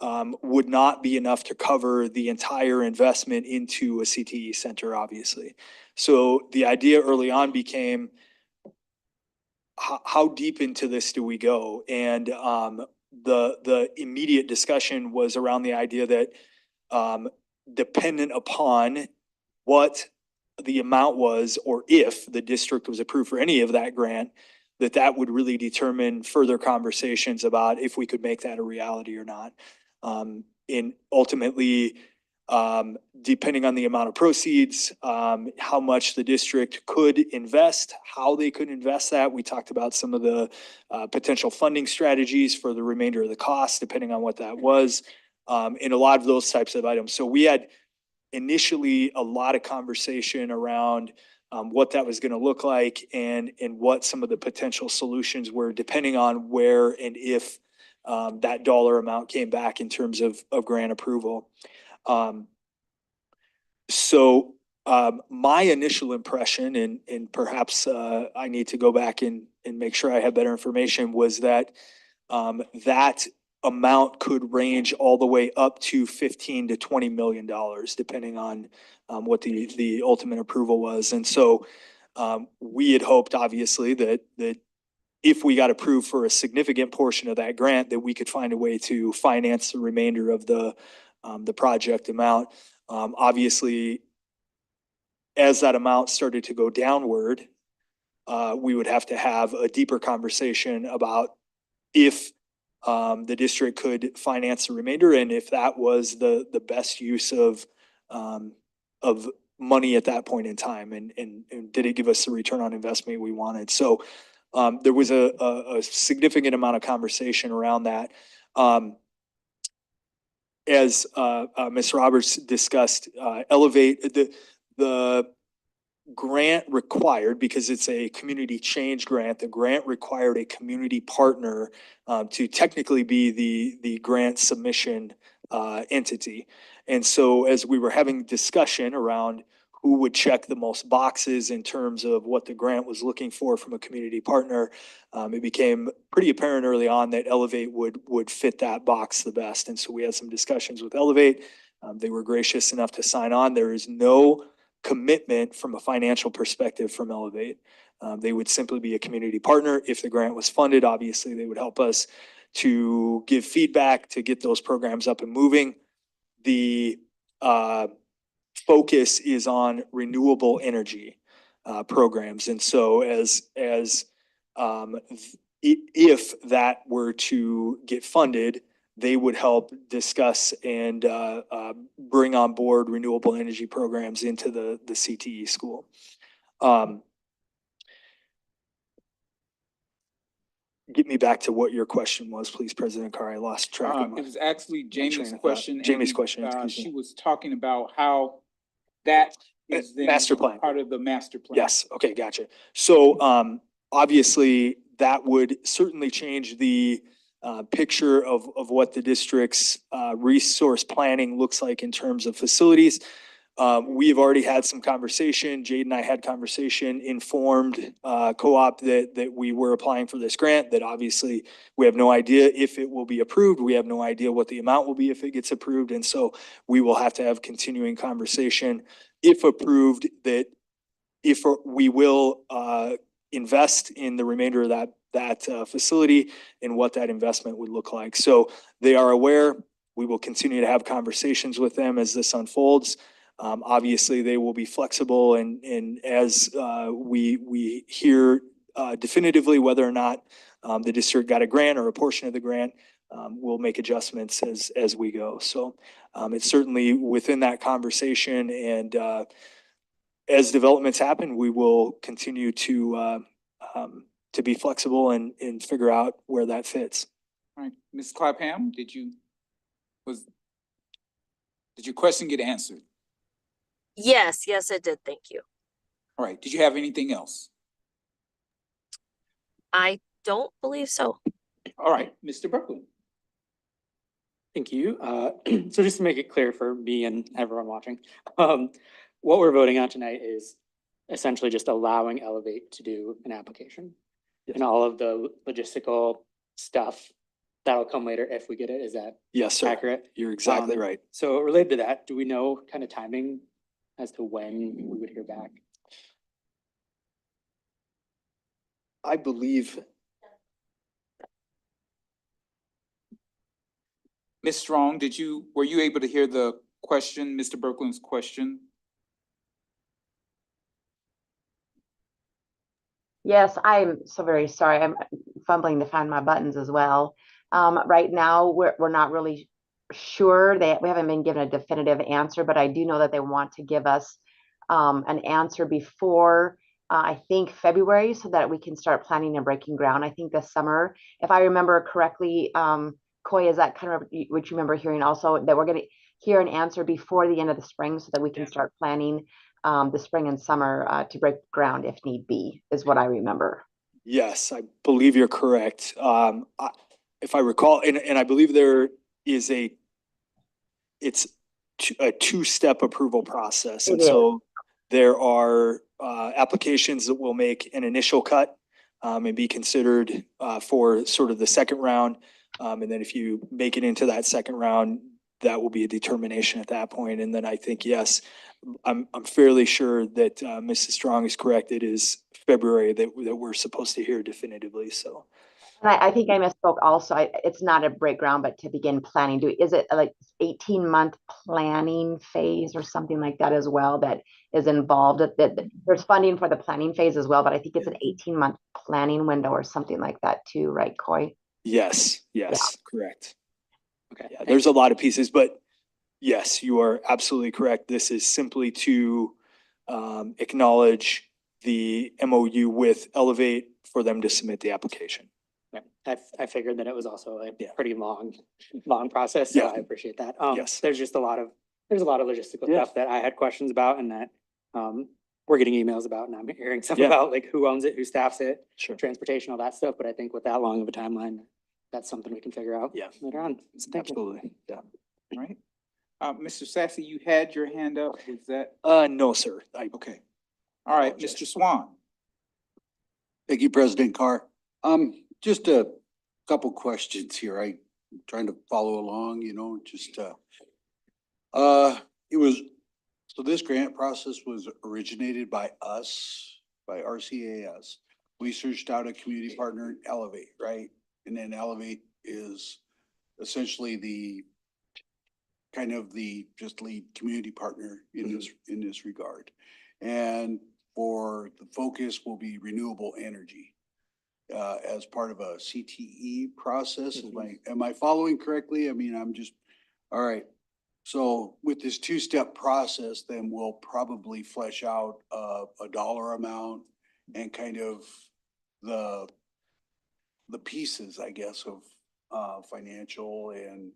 would not be enough to cover the entire investment into a CTE center, obviously. So the idea early on became, how deep into this do we go? And the immediate discussion was around the idea that dependent upon what the amount was, or if the district was approved for any of that grant, that would really determine further conversations about if we could make that a reality or not. And ultimately, depending on the amount of proceeds, how much the district could invest, how they could invest that. We talked about some of the potential funding strategies for the remainder of the cost, depending on what that was, and a lot of those types of items. So we had initially a lot of conversation around what that was going to look like and what some of the potential solutions were, depending on where and if that dollar amount came back in terms of grant approval. So my initial impression, and perhaps I need to go back and make sure I have better information, was that that amount could range all the way up to $15 to $20 million, depending on what the ultimate approval was. And so we had hoped, obviously, that if we got approved for a significant portion of that grant, that we could find a way to finance the remainder of the project amount. Obviously, as that amount started to go downward, we would have to have a deeper conversation about if the district could finance the remainder, and if that was the best use of money at that point in time, and did it give us the return on investment we wanted? So there was a significant amount of conversation around that. As Ms. Roberts discussed, Elevate, the grant required, because it's a community change grant, the grant required a community partner to technically be the grant submission entity. And so as we were having discussion around who would check the most boxes in terms of what the grant was looking for from a community partner, it became pretty apparent early on that Elevate would fit that box the best. And so we had some discussions with Elevate. They were gracious enough to sign on. There is no commitment from a financial perspective from Elevate. They would simply be a community partner. If the grant was funded, obviously they would help us to give feedback to get those programs up and moving. The focus is on renewable energy programs. And so if that were to get funded, they would help discuss and bring on board renewable energy programs into the CTE school. Get me back to what your question was, please, President Carr. I lost track of It was actually Jamie's train of thought. question. Jamie's and, question, excuse She me. was talking about how that is then Master plan. part of the master plan. Yes, okay, gotcha. So obviously that would certainly change the picture of what the district's resource planning looks like in terms of facilities. We've already had some conversation. Jade and I had conversation, informed co-op that we were applying for this grant, that obviously we have no idea if it will be approved. We have no idea what the amount will be if it gets approved. And so we will have to have continuing conversation if approved, that if we will invest in the remainder of that facility and what that investment would look like. So they are aware. We will continue to have conversations with them as this unfolds. Obviously, they will be flexible, and as we hear definitively whether or not the district got a grant or a portion of the grant, we'll make adjustments as we go. So it's certainly within that conversation, and as developments happen, we will continue to be flexible and figure out where that fits. All right, Ms. Clapham, did your question get answered? Yes, it did. Thank you. All right, did you have anything else? I don't believe so. All right, Mr. Brooklyn. Thank you. So just to make it clear for me and everyone watching, what we're voting on tonight is essentially just allowing Elevate to do an application. And all of the logistical stuff that'll come later if we get it. Is that Yes, sir. accurate? You're exactly right. So related to that, do we know kind of timing as to when we would hear back? I believe Ms. Strong, were you able to hear the question, Mr. Brooklyn's question? Yes, I'm so very sorry. I'm fumbling to find my buttons as well. Right now, we're not really sure. We haven't been given a definitive answer, but I do know that they want to give us an answer before I think February, so that we can start planning and breaking ground. I think this summer, if I remember correctly, Coy, is that kind of what you remember hearing also, that we're going to hear an answer before the end of the spring so that we can start planning the spring and summer to break ground if need be, is what I remember. Yes, I believe you're correct. If I recall, and I believe there is it's a two-step approval process. And so there are applications that will make an initial cut and be considered for sort of the second round. And then if you make it into that second round, that will be a determination at that point. And then I think, yes, I'm fairly sure that Mrs. Strong is correct. It is February that we're supposed to hear definitively. So. And I think I misspoke also. It's not a break ground, but to begin planning. Is it like 18-month planning phase or something like that as well that is involved? That there's funding for the planning phase as well, but I think it's an 18-month planning window or something like that too, right, Coy? Yes, yes, correct. Okay. Yeah, thank there's a lot of pieces, but yes, you are absolutely correct. This is simply to acknowledge the MOU with Elevate for them to submit the application. you. I figured that it was also a Yeah. pretty long process, so Yeah. I appreciate that. Yes. There's just there's a lot of logistical Yeah. stuff that I had questions about and that we're getting emails about, and I'm hearing stuff Yeah. about like who owns it, who staffs it, Sure. transportation, all that stuff, but I think with that long of a timeline, that's something we can figure out Yeah. later on. So thank you. Absolutely. Yeah. All right. Mr. Sassy, you had your hand up. Is that, No, sir. okay. All right, apologize. Mr. Swan. Thank you, President Carr. Just a couple questions here. I'm trying to follow along, it was, so this grant process was originated by us, by RCAS. We searched out a community partner, Elevate, right? And then Elevate is essentially the kind of the just lead community partner in this regard. And for the focus will be renewable energy as part of a CTE process. Am I following correctly? I mean, all right. So with this two-step process, then we'll probably flesh out a dollar amount and kind of the pieces, I guess, of financial and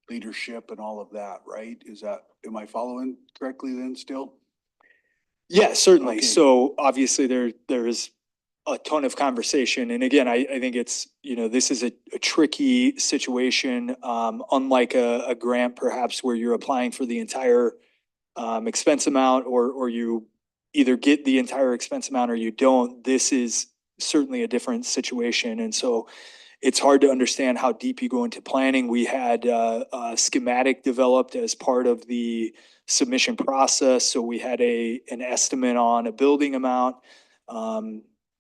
leadership and all of that, right? Am I following correctly then still? Yeah, certainly. Okay. So obviously there is a ton of conversation. And again, I think it's, this is a tricky situation, unlike a grant perhaps where you're applying for the entire expense amount or you either get the entire expense amount or you don't. This is certainly a different situation. And so it's hard to understand how deep you go into planning. We had a schematic developed as part of the submission process. So we had an estimate on a building amount,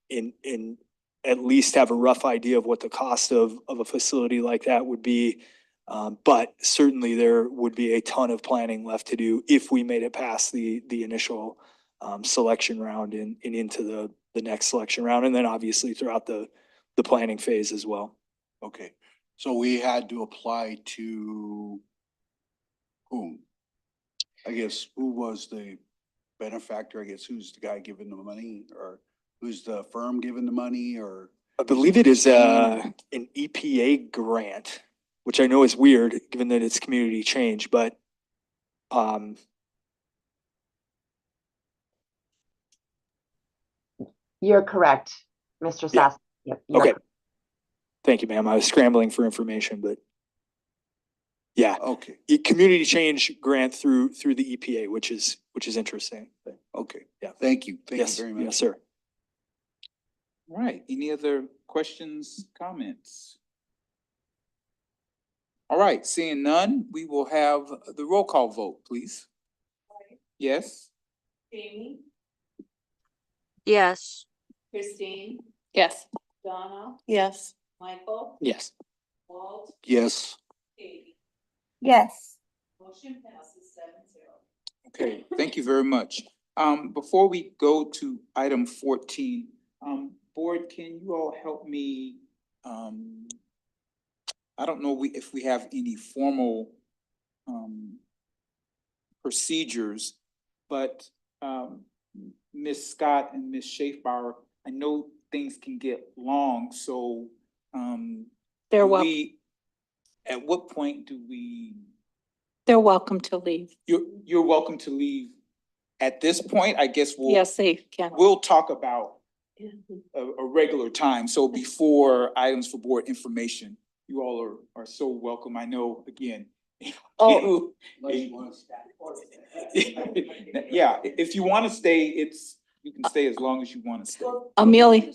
in at least have a rough idea of what the cost of a facility like that would be. But certainly there would be a ton of planning left to do if we made it past the initial selection round and into the next selection round. And then obviously throughout the planning phase as well. Okay, so we had to apply to whom? I guess, who was the benefactor? I guess, who's the guy giving the money, or who's the firm giving the money, or? I believe it is an EPA grant, which I know is weird given that it's community change, but You're correct, Mr. Yeah. Sass. Yep. you're okay. correct. Thank you, ma'am. I was scrambling for information, but yeah, Okay, community change grant through the EPA, which is interesting. But okay. Yeah. Thank you. Thank you yes, very much. yes, sir. All right, any other questions, comments? All right, seeing none, we will have the roll call vote, please. Yes? Jamie, Yes. Christine, Yes. Donna, Yes. Michael, Yes. Walt, Yes, Katie. Yes. Motion passes 7-0. Okay, thank you very much. Before we go to item 14, board, can you all help me? I don't know if we have any formal procedures, but Ms. Scott and Ms. Schaefbauer, I know things can get long, so They're do welcome, we, at what point do we, they're welcome to leave. you're welcome to leave at this point? I guess Yes, they can. we'll talk about a regular time, so before items for board information, you all are so welcome. I know, again. Oh. Yeah, if you want to stay, you can stay as long as you want to stay. Amelia.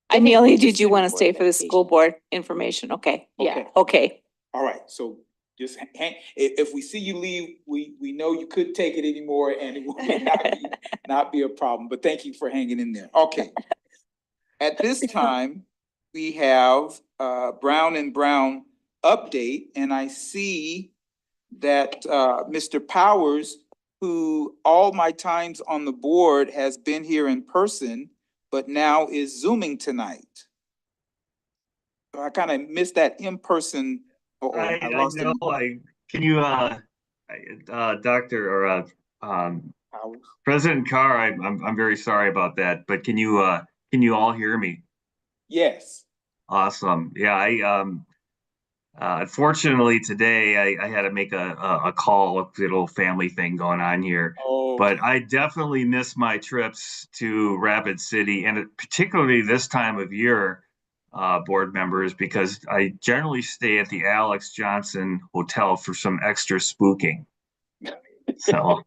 Amelia, did you want to stay for the school board information? Okay, Okay. okay. All right, so just if we see you leave, we know you couldn't take it anymore and it will not be a problem, but thank you for hanging in there. Okay. At this time, we have Brown and Brown update, and I see that Mr. Powers, who all my times on the board has been here in person, but now is Zooming tonight. So I kind of missed that in-person. I lost it. Can you, Doctor or, President Carr, I'm very sorry about that, but can you all hear me? Yes. Awesome. Yeah, unfortunately today I had to make a call, a little family thing going on here. Oh, but I definitely miss my trips to Rapid City, and particularly this time of year, board members, because I generally stay at the Alex Johnson Hotel for some extra spooking. So.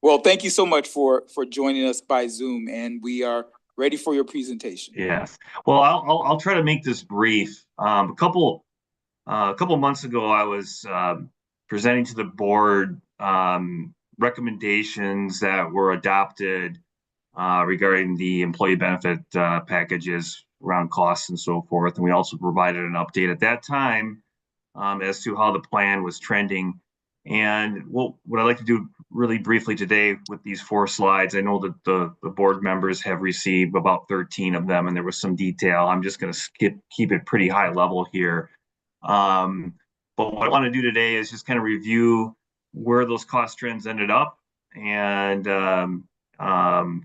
Well, thank you so much for joining us by Zoom, and we are ready for your presentation. Yes. Well, I'll try to make this brief. A couple months ago, I was presenting to the board recommendations that were adopted regarding the employee benefit packages around costs and so forth. And we also provided an update at that time as to how the plan was trending. And what I'd like to do really briefly today with these 4 slides, I know that the board members have received about 13 of them, and there was some detail. I'm just going to keep it pretty high level here. But what I want to do today is just kind of review where those cost trends ended up, and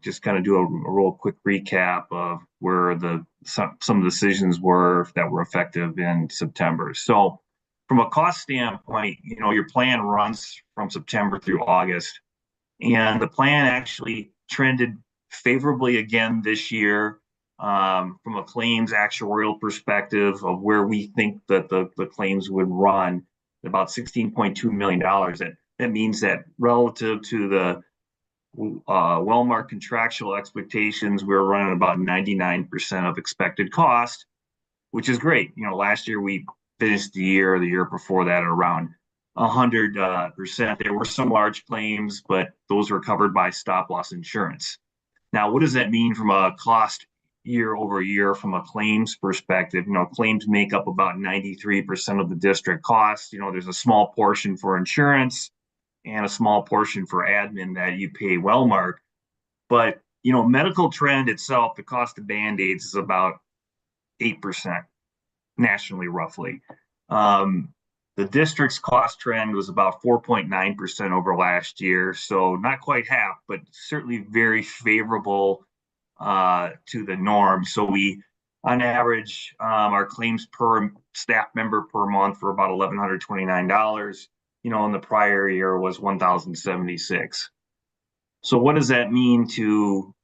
just kind of do a real quick recap of where some of the decisions were that were effective in September. So from a cost standpoint, your plan runs from September through August, and the plan actually trended favorably again this year from a claims actuarial perspective of where we think that the claims would run about $16.2 million. That means that relative to the Wellmark contractual expectations, we're running about 99% of expected cost, which is great. Last year we finished the year before that at around 100%. There were some large claims, but those were covered by stop loss insurance. Now, what does that mean from a cost year over year from a claims perspective? Claims make up about 93% of the district costs. There's a small portion for insurance and a small portion for admin that you pay Wellmark. But, medical trend itself, the cost of Band-Aids is about 8%. Nationally, roughly. The district's cost trend was about 4.9% over last year. So not quite half, but certainly very favorable to the norm. So we, on average, our claims per staff member per month were about $1,129. In the prior year was $1,076. So what does that mean to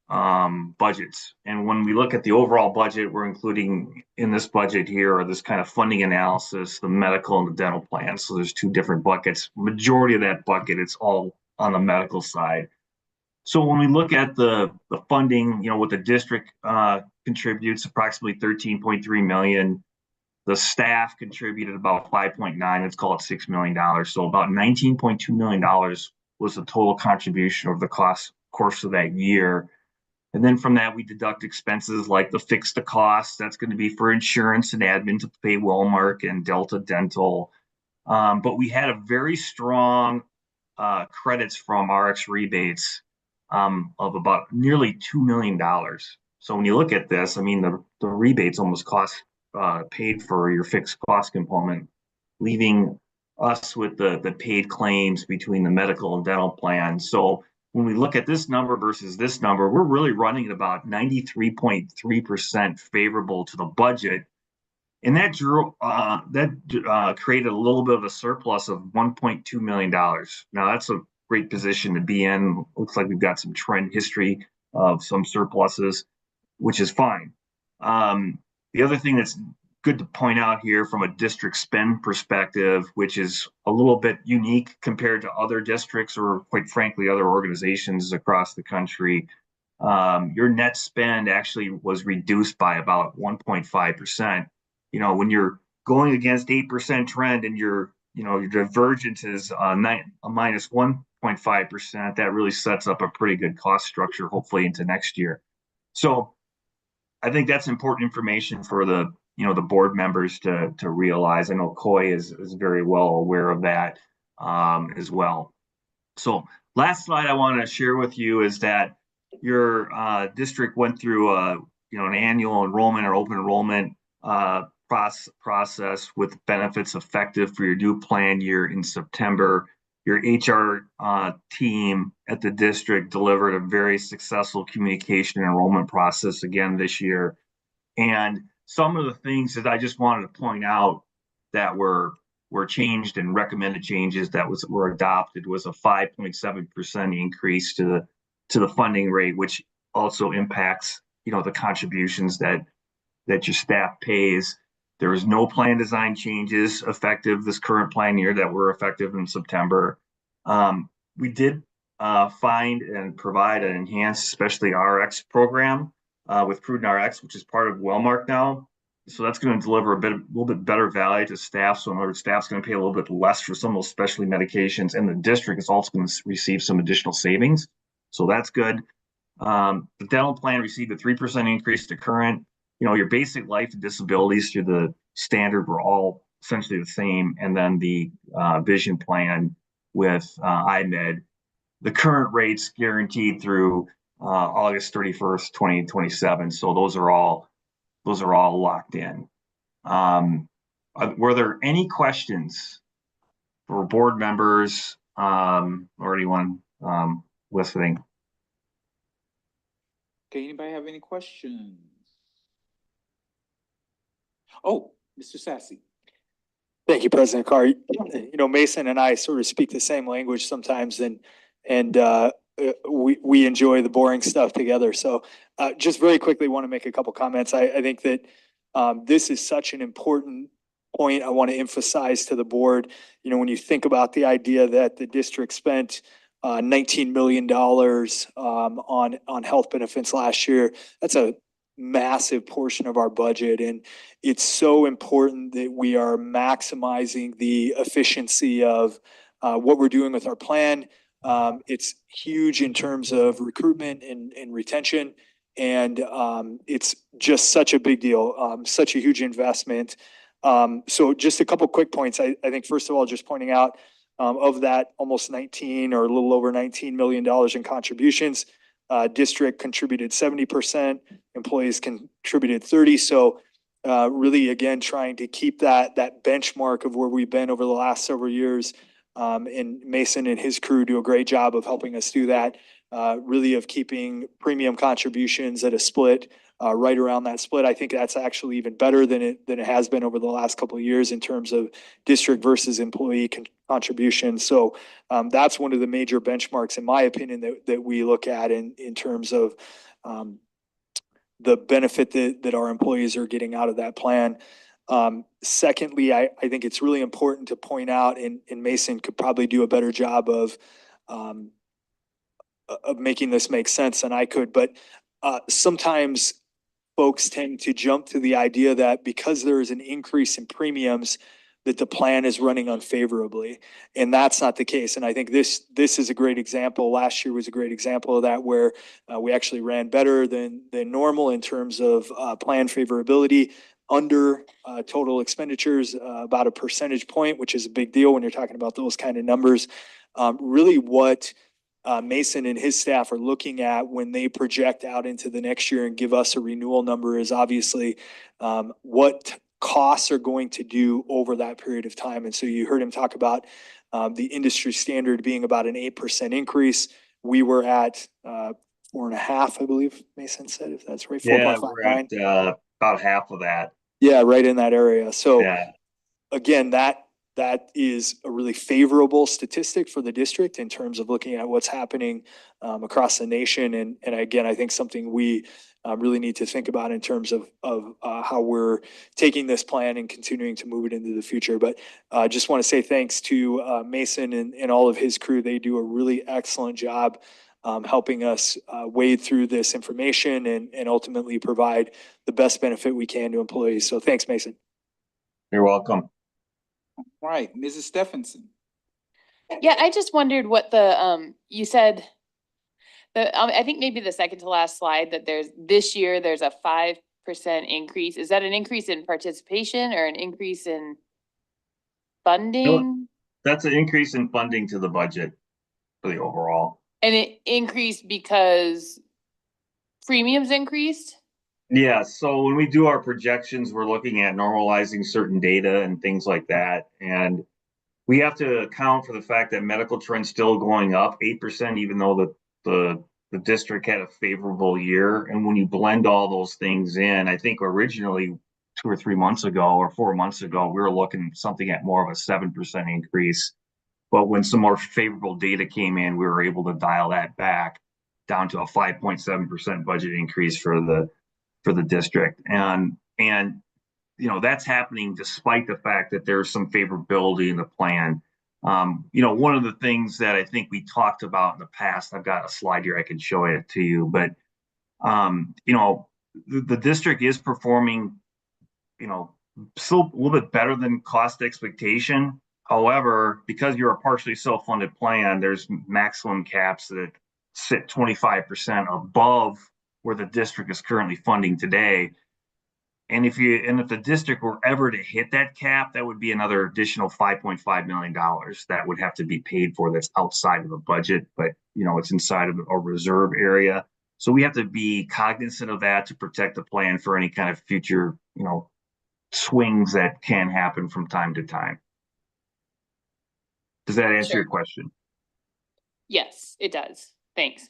budgets? And when we look at the overall budget, we're including in this budget here, or this kind of funding analysis, the medical and the dental plan. So there's 2 different buckets. Majority of that bucket, it's all on the medical side. So when we look at the funding, what the district contributes, approximately $13.3 million. The staff contributed about 5.9, let's call it $6 million. So about $19.2 million was the total contribution over the course of that year. And then from that, we deduct expenses like the fixed cost. That's going to be for insurance and admin to pay Wellmark and Delta Dental. But we had a very strong credits from RX rebates of about nearly $2 million. So when you look at this, the rebates almost paid for your fixed cost component, leaving us with the paid claims between the medical and dental plan. So when we look at this number versus this number, we're really running at about 93.3% favorable to the budget. And that created a little bit of a surplus of $1.2 million. Now that's a great position to be in. Looks like we've got some trend history of some surpluses, which is fine. The other thing that's good to point out here from a district spend perspective, which is a little bit unique compared to other districts or quite frankly, other organizations across the country, your net spend actually was reduced by about 1.5%. When you're going against 8% trend and your divergence is a minus 1.5%, that really sets up a pretty good cost structure, hopefully into next year. So I think that's important information for the board members to realize. I know Coy is very well aware of that as well. So last slide I want to share with you is that your district went through an annual enrollment or open enrollment process with benefits effective for your new plan year in September. Your HR team at the district delivered a very successful communication enrollment process again this year. And some of the things that I just wanted to point out that were changed and recommended changes that were adopted was a 5.7% increase to the funding rate, which also impacts, the contributions that your staff pays. There was no plan design changes effective this current plan year that were effective in September. We did find and provide an enhanced specialty RX program with Prudent RX, which is part of Wellmark now. So that's going to deliver a little bit better value to staff. So in other words, staff's going to pay a little bit less for some of those specialty medications, and the district is also going to receive some additional savings. So that's good. The dental plan received a 3% increase to current. Your basic life and disabilities through the standard were all essentially the same. And then the vision plan with IMED, the current rates guaranteed through August 31st, 2027. So those are all locked in. Were there any questions for board members or anyone listening? Okay, anybody have any questions? Oh, Mr. Sassy. Thank you, President Carr. Mason and I sort of speak the same language sometimes, and we enjoy the boring stuff together. So just very quickly want to make a couple comments. I think that this is such an important point I want to emphasize to the board. When you think about the idea that the district spent $19 million on health benefits last year, that's a massive portion of our budget. And it's so important that we are maximizing the efficiency of what we're doing with our plan. It's huge in terms of recruitment and retention. And it's just such a big deal, such a huge investment. So just a couple quick points. I think, first of all, just pointing out of that almost 19 or a little over $19 million in contributions, district contributed 70%, employees contributed 30%. So really, again, trying to keep that benchmark of where we've been over the last several years. And Mason and his crew do a great job of helping us do that, really of keeping premium contributions at a split, right around that split. I think that's actually even better than it has been over the last couple of years in terms of district versus employee contribution. So that's one of the major benchmarks, in my opinion, that we look at in terms of the benefit that our employees are getting out of that plan. Secondly, I think it's really important to point out, and Mason could probably do a better job of making this make sense than I could, but sometimes folks tend to jump to the idea that because there is an increase in premiums, that the plan is running unfavorably. And that's not the case. And I think this is a great example. Last year was a great example of that, where we actually ran better than normal in terms of plan favorability, under total expenditures, about a percentage point, which is a big deal when you're talking about those kind of numbers. Really what Mason and his staff are looking at when they project out into the next year and give us a renewal number is obviously what costs are going to do over that period of time. And so you heard him talk about the industry standard being about an 8% increase. We were at 4.5, I believe Mason said, if that's right. Yeah, we're at about half of that. Yeah, right in that area. So yeah. Again, that is a really favorable statistic for the district in terms of looking at what's happening across the nation. And again, I think something we really need to think about in terms of how we're taking this plan and continuing to move it into the future. But I just want to say thanks to Mason and all of his crew. They do a really excellent job helping us wade through this information and ultimately provide the best benefit we can to employees. So thanks, Mason. You're welcome. Right, Mrs. Stephenson. Yeah, I just wondered what you said, I think maybe the second to last slide, that this year there's a 5% increase. Is that an increase in participation or an increase in funding? That's an increase in funding to the budget for the overall. And it increased because premiums increased? Yeah, so when we do our projections, we're looking at normalizing certain data and things like that. And we have to account for the fact that medical trend's still going up 8%, even though the district had a favorable year. And when you blend all those things in, I think originally 2 or 3 months ago or 4 months ago, we were looking something at more of a 7% increase. But when some more favorable data came in, we were able to dial that back down to a 5.7% budget increase for the district. And you know, that's happening despite the fact that there's some favorability in the plan. You know, one of the things that I think we talked about in the past, I've got a slide here, I can show it to you, but you know, the district is performing, you know, still a little bit better than cost expectation. However, because you're a partially self-funded plan, there's maximum caps that sit 25% above where the district is currently funding today. And if the district were ever to hit that cap, that would be another additional $5.5 million that would have to be paid for, that's outside of the budget, but you know, it's inside of a reserve area. So we have to be cognizant of that to protect the plan for any kind of future, you know, swings that can happen from time to time. Does that answer your question? Yes, it does. Thanks.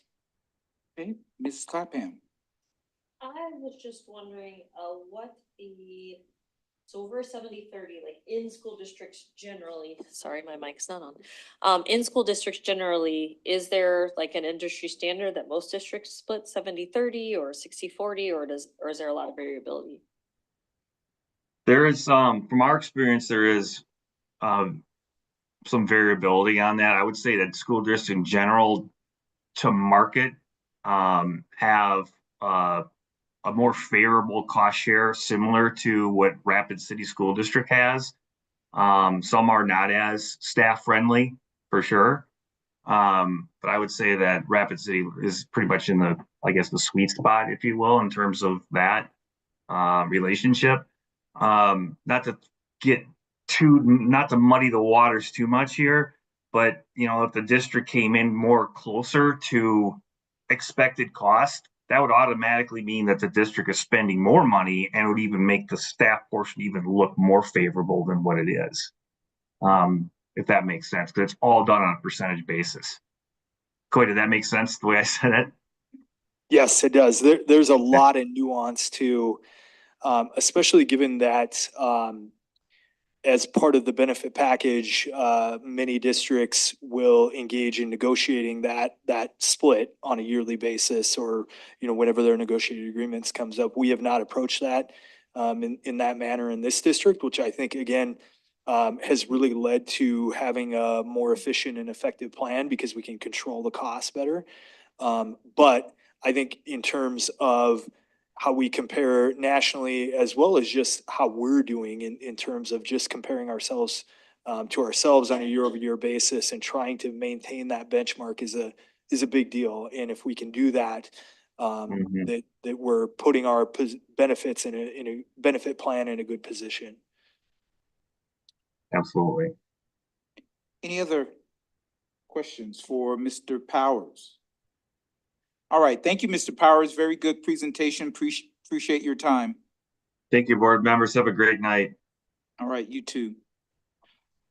Okay, Mrs. Clapham. I was just wondering, what so over 70-30, like in school districts generally, sorry, my mic's not on. In school districts generally, is there like an industry standard that most districts split 70-30 or 60-40, or is there a lot of variability? There is from our experience, there is some variability on that. I would say that school districts in general to market have a more favorable cost share similar to what Rapid City School District has. Some are not as staff friendly for sure. But I would say that Rapid City is pretty much in the, I guess, the sweet spot, if you will, in terms of that relationship. Not to muddy the waters too much here, but you know, if the district came in more closer to expected cost, that would automatically mean that the district is spending more money, and would even make the staff portion even look more favorable than what it is. If that makes sense, because it's all done on a percentage basis. Coy, did that make sense the way I said it? Yes, it does. There's a lot of nuance to, especially given that as part of the benefit package, many districts will engage in negotiating that split on a yearly basis, or you know, whenever their negotiated agreements comes up. We have not approached that in that manner in this district, which I think again has really led to having a more efficient and effective plan because we can control the costs better. But I think in terms of how we compare nationally, as well as just how we're doing in terms of just comparing ourselves to ourselves on a year-over-year basis and trying to maintain that benchmark is a big deal. And if we can do that, that we're putting our benefits in a benefit plan in a good position. Absolutely. Any other questions for Mr. Powers? All right, thank you, Mr. Powers. Very good presentation. Appreciate your time. Thank you, board members. Have a great night. All right, you too.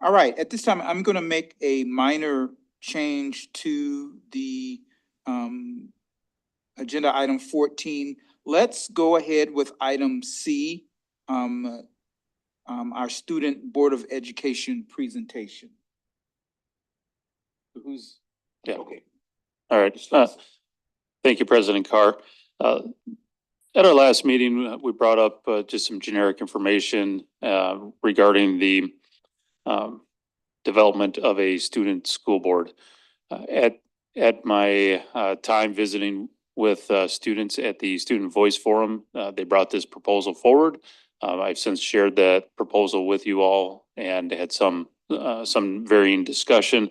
All right, at this time, I'm going to make a minor change to the agenda item 14. Let's go ahead with item C, our Student Board of Education presentation. Who's? Yeah. Okay. All right. Thank you, President Carr. At our last meeting, we brought up just some generic information regarding the development of a student school board. At my time visiting with students at the Student Voice Forum, they brought this proposal forward. I've since shared that proposal with you all and had some varying discussion.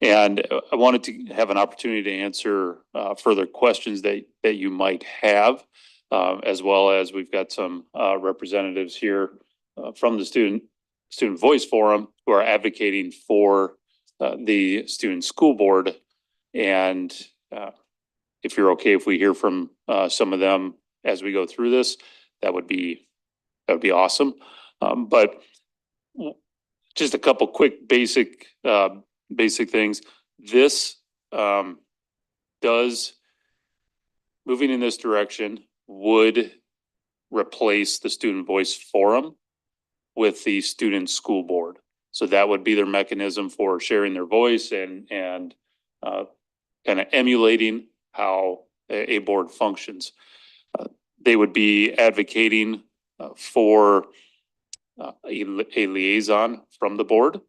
And I wanted to have an opportunity to answer further questions that you might have, as well as we've got some representatives here from the Student Voice Forum who are advocating for the student school board. And if you're okay, if we hear from some of them as we go through this, that would be awesome. But just a couple quick basic things. This does, moving in this direction would replace the Student Voice Forum with the Student School Board. So that would be their mechanism for sharing their voice and kind of emulating how a board functions. They would be advocating for a liaison from the board,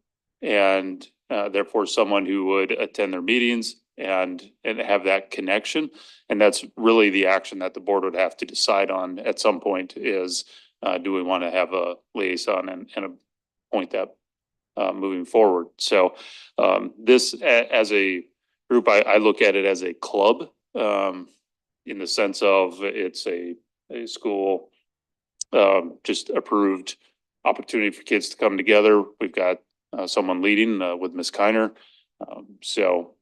and therefore someone who would attend their meetings and have that connection. And that's really the action that the board would have to decide on at some point is, do we want to have a liaison and appoint that moving forward? So this as a group, I look at it as a club in the sense of it's a school just approved opportunity for kids to come together. We've got someone leading with Ms. Kiner. So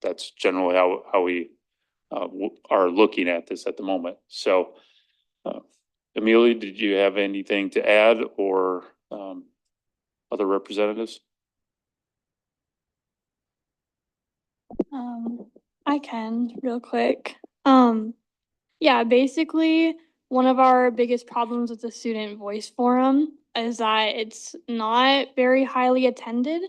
that's generally how we are looking at this at the moment. So Amelia, did you have anything to add, or other representatives? I can real quick. Yeah, basically, one of our biggest problems with the Student Voice Forum is that it's not very highly attended.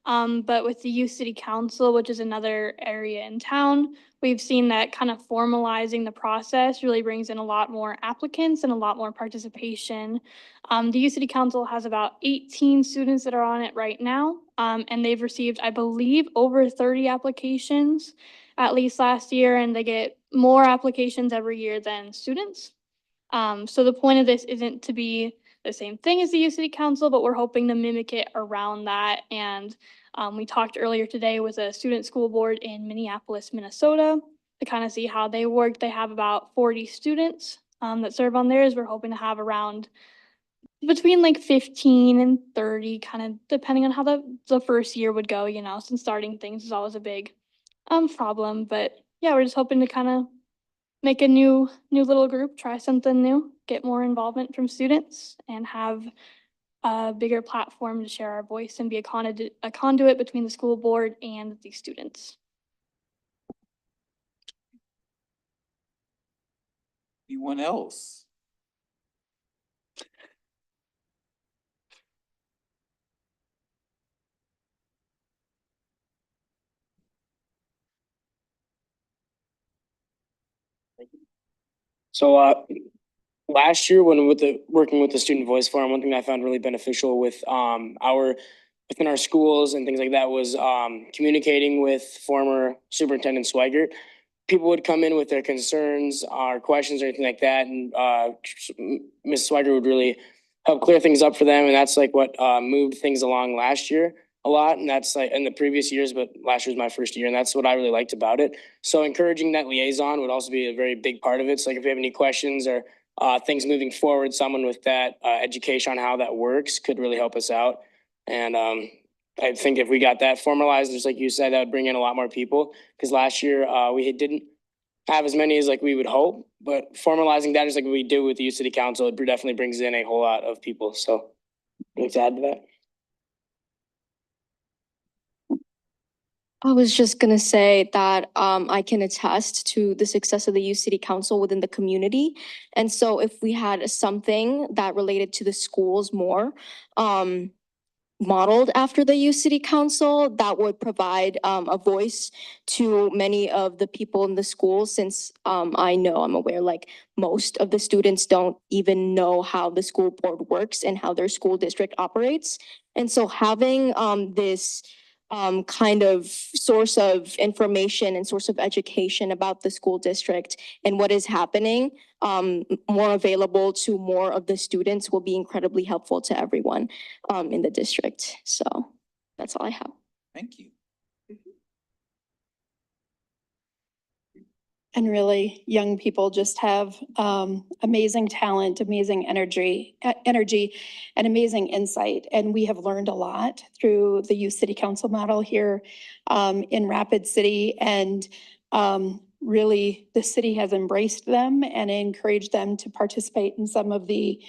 But with the Youth City Council, which is another area in town, we've seen that kind of formalizing the process really brings in a lot more applicants and a lot more participation. The Youth City Council has about 18 students that are on it right now. And they've received, I believe, over 30 applications at least last year, and they get more applications every year than students. So the point of this isn't to be the same thing as the Youth City Council, but we're hoping to mimic it around that. And we talked earlier today with a student school board in Minneapolis, Minnesota, to kind of see how they work. They have about 40 students that serve on theirs. We're hoping to have around between like 15 and 30, kind of depending on how the first year would go, you know, since starting things is always a big problem. But yeah, we're just hoping to kind of make a new little group, try something new, get more involvement from students, and have a bigger platform to share our voice and be a conduit between the school board and the students. Anyone else? So last year when working with the Student Voice Forum, one thing I found really beneficial with within our schools and things like that was communicating with former Superintendent Swigert. People would come in with their concerns or questions or anything like that, and Ms. Swigert would really help clear things up for them, and that's like what moved things along last year a lot, and that's like in the previous years, but last year was my first year, and that's what I really liked about it. So encouraging that liaison would also be a very big part of it. So like if you have any questions or things moving forward, someone with that education on how that works could really help us out. And I think if we got that formalized, just like you said, that would bring in a lot more people. Because last year we didn't have as many as like we would hope, but formalizing that just like we do with the Youth City Council, it definitely brings in a whole lot of people. So I'd like to add to that. I was just gonna say that I can attest to the success of the Youth City Council within the community. And so if we had something that related to the schools more, modeled after the Youth City Council, that would provide a voice to many of the people in the schools, since I'm aware, like most of the students don't even know how the school board works and how their school district operates. And so having this kind of source of information and source of education about the school district and what is happening more available to more of the students will be incredibly helpful to everyone in the district. So that's all I have. Thank you. And really, young people just have amazing talent, amazing energy, and amazing insight. And we have learned a lot through the Youth City Council model here in Rapid City. And really, the city has embraced them and encouraged them to participate in some of the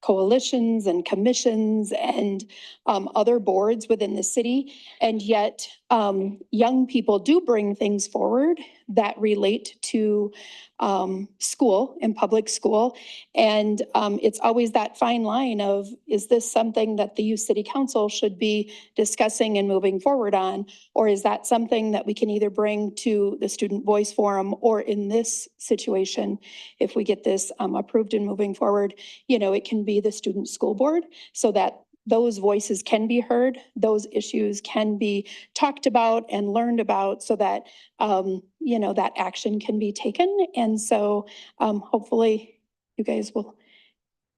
coalitions and commissions and other boards within the city. And yet, young people do bring things forward that relate to school and public school. And it's always that fine line of, is this something that the youth city council should be discussing and moving forward on? Or is that something that we can either bring to the Student Voice Forum, or in this situation, if we get this approved and moving forward, you know, it can be the student school board, so that those voices can be heard, those issues can be talked about and learned about, so that, you know, that action can be taken. And so hopefully you guys will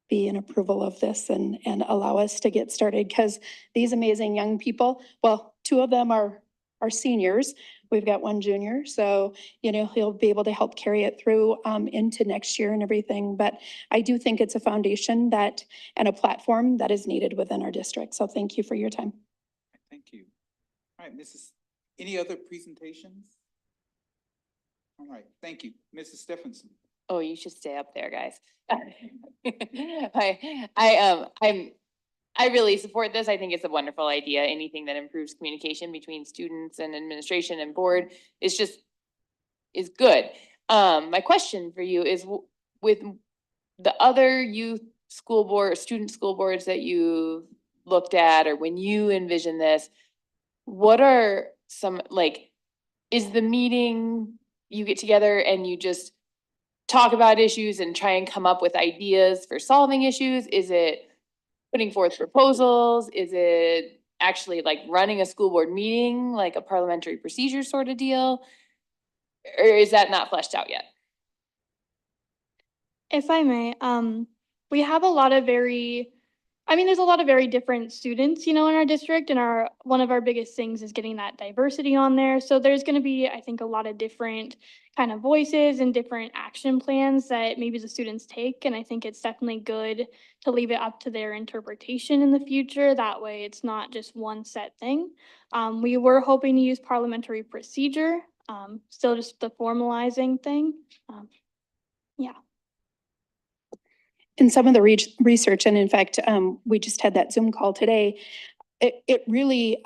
be in approval of this and allow us to get started, because these amazing young people, well, two of them are seniors. We've got one junior, so, you know, he'll be able to help carry it through into next year and everything. But I do think it's a foundation that, and a platform that is needed within our district. So thank you for your time. Thank you. All right, any other presentations? All right, thank you. Mrs. Stephenson. Oh, you should stay up there, guys. I really support this. I think it's a wonderful idea. Anything that improves communication between students and administration and board is good. My question for you is, with the other youth school board, student school boards that you looked at, or when you envision this, what are some, like, is the meeting you get together and you just talk about issues and try and come up with ideas for solving issues? Is it putting forth proposals? Is it actually like running a school board meeting, like a parliamentary procedure sort of deal? Or is that not fleshed out yet? If I may, we have a lot of there's a lot of very different students, you know, in our district, and one of our biggest things is getting that diversity on there. So there's gonna be, I think, a lot of different kind of voices and different action plans that maybe the students take. And I think it's definitely good to leave it up to their interpretation in the future. That way it's not just one set thing. We were hoping to use parliamentary procedure, still just the formalizing thing. Yeah. In some of the research, and in fact, we just had that Zoom call today, it really,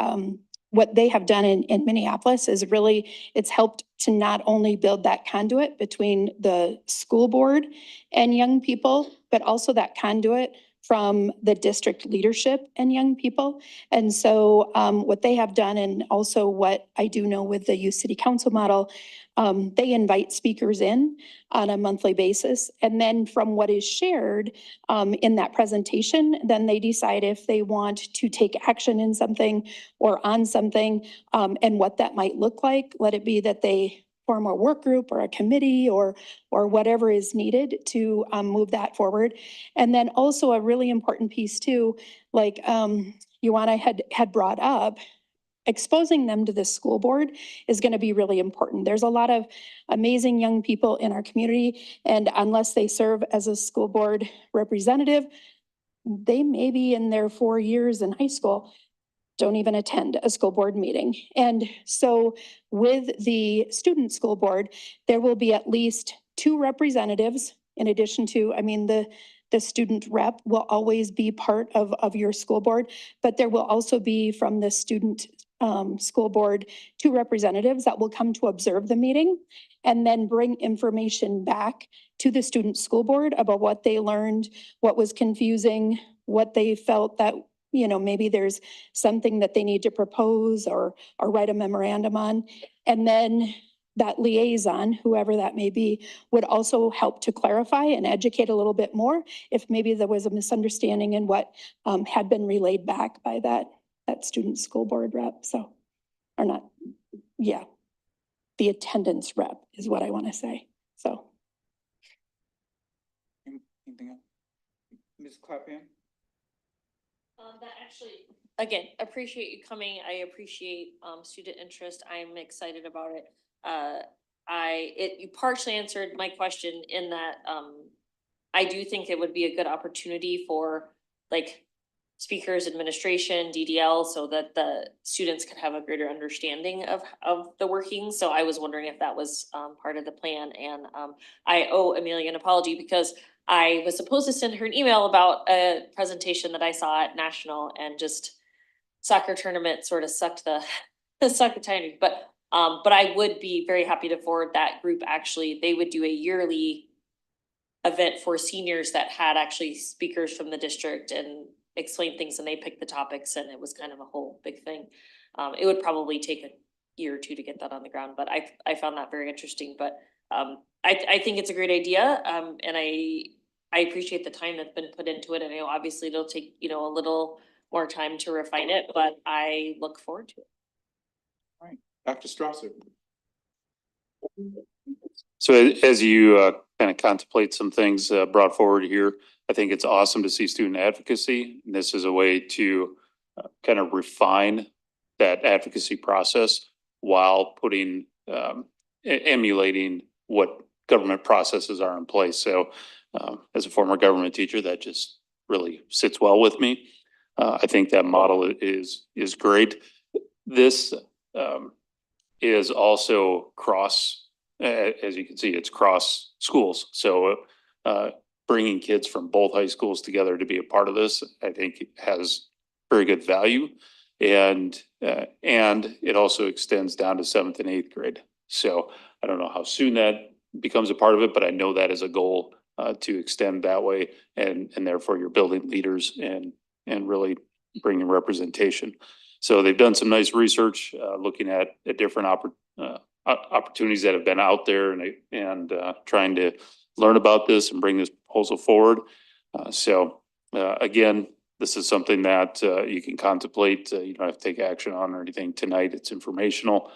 what they have done in Minneapolis is really, it's helped to not only build that conduit between the school board and young people, but also that conduit from the district leadership and young people. And so what they have done, and also what I do know with the youth city council model, they invite speakers in on a monthly basis. And then from what is shared in that presentation, then they decide if they want to take action in something or on something, and what that might look like. Let it be that they form a work group or a committee or whatever is needed to move that forward. And then also a really important piece too, like Ioana had brought up, exposing them to the school board is going to be really important. There's a lot of amazing young people in our community, and unless they serve as a school board representative, they may be in their 4 years in high school, don't even attend a school board meeting. And so with the student school board, there will be at least 2 representatives in addition to, I mean, the student rep will always be part of your school board, but there will also be from the student school board 2 representatives that will come to observe the meeting and then bring information back to the student school board about what they learned, what was confusing, what they felt that, you know, maybe there's something that they need to propose or write a memorandum on. And then that liaison, whoever that may be, would also help to clarify and educate a little bit more if maybe there was a misunderstanding in what had been relayed back by that student school board rep. So, or not, yeah, the attendance rep is what I want to say. So. Anything else? Ms. Clapham? That actually, again, appreciate you coming. I appreciate student interest. I'm excited about it. You partially answered my question in that I do think it would be a good opportunity for like speakers, administration, DDL, so that the students could have a greater understanding of the workings. So I was wondering if that was part of the plan, and I owe Amelia an apology because I was supposed to send her an email about a presentation that I saw at National, and just soccer tournament sort of sucked the sucked the timing, but I would be very happy to forward that group. Actually, they would do a yearly event for seniors that had actually speakers from the district and explain things, and they picked the topics, and it was kind of a whole big thing. It would probably take a year or two to get that on the ground, but I found that very interesting. But I think it's a great idea, and I appreciate the time that's been put into it. And I know obviously it'll take, you know, a little more time to refine it, but I look forward to it. All right, Dr. Strasser. So as you kind of contemplate some things brought forward here, I think it's awesome to see student advocacy. And this is a way to kind of refine that advocacy process while putting, emulating what government processes are in place. So as a former government teacher, that just really sits well with me. I think that model is great. This is also cross, as you can see, it's cross schools. So bringing kids from both high schools together to be a part of this, I think has very good value. And it also extends down to 7th and 8th grade. So I don't know how soon that becomes a part of it, but I know that is a goal to extend that way, and therefore you're building leaders and really bringing representation. So they've done some nice research looking at different opportunities that have been out there, and trying to learn about this and bring this proposal forward. Again, this is something that you can contemplate. You don't have to take action on or anything tonight. It's informational,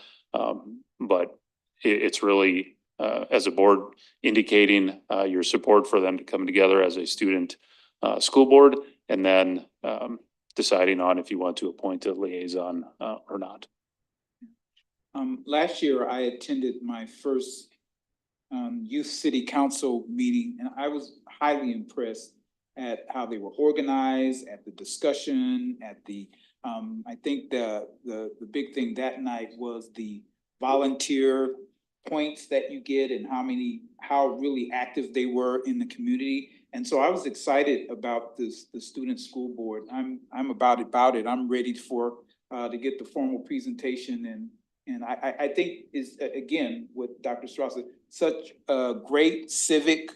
but it's really, as a board, indicating your support for them to come together as a student school board, and then deciding on if you want to appoint a liaison or not. Last year, I attended my first youth city council meeting, and I was highly impressed at how they were organized, at the discussion, at the, I think the big thing that night was the volunteer points that you get and how really active they were in the community. And so I was excited about the student school board. I'm about it. I'm ready for to get the formal presentation, and I think is, again, with Dr. Strasser, such a great civic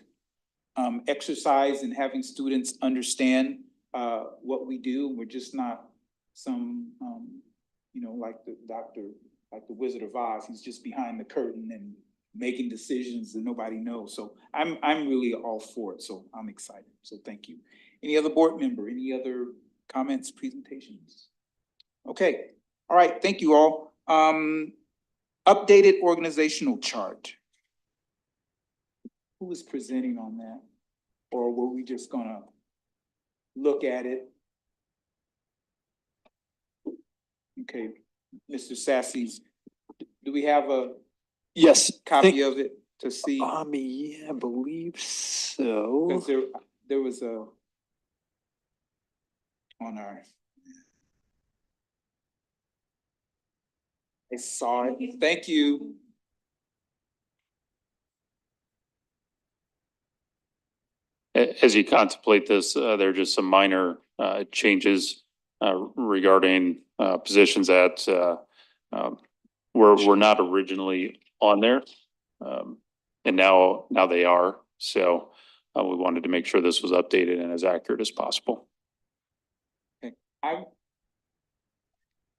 exercise in having students understand what we do. We're just not some, you know, like the Wizard of Oz. He's just behind the curtain and making decisions that nobody knows. So I'm really all for it. So I'm excited. So thank you. Any other board member? Any other comments, presentations? Okay. All right. Thank you all. Updated organizational chart. Who is presenting on that? Or were we just gonna look at it? Okay, Mr. Sassy's, do we have a Yes. copy of it to see? Yeah, I believe so. Because there was a on our. I saw it. Thank you. As you contemplate this, there are just some minor changes regarding positions that were not originally on there. And now they are. So we wanted to make sure this was updated and as accurate as possible. Okay.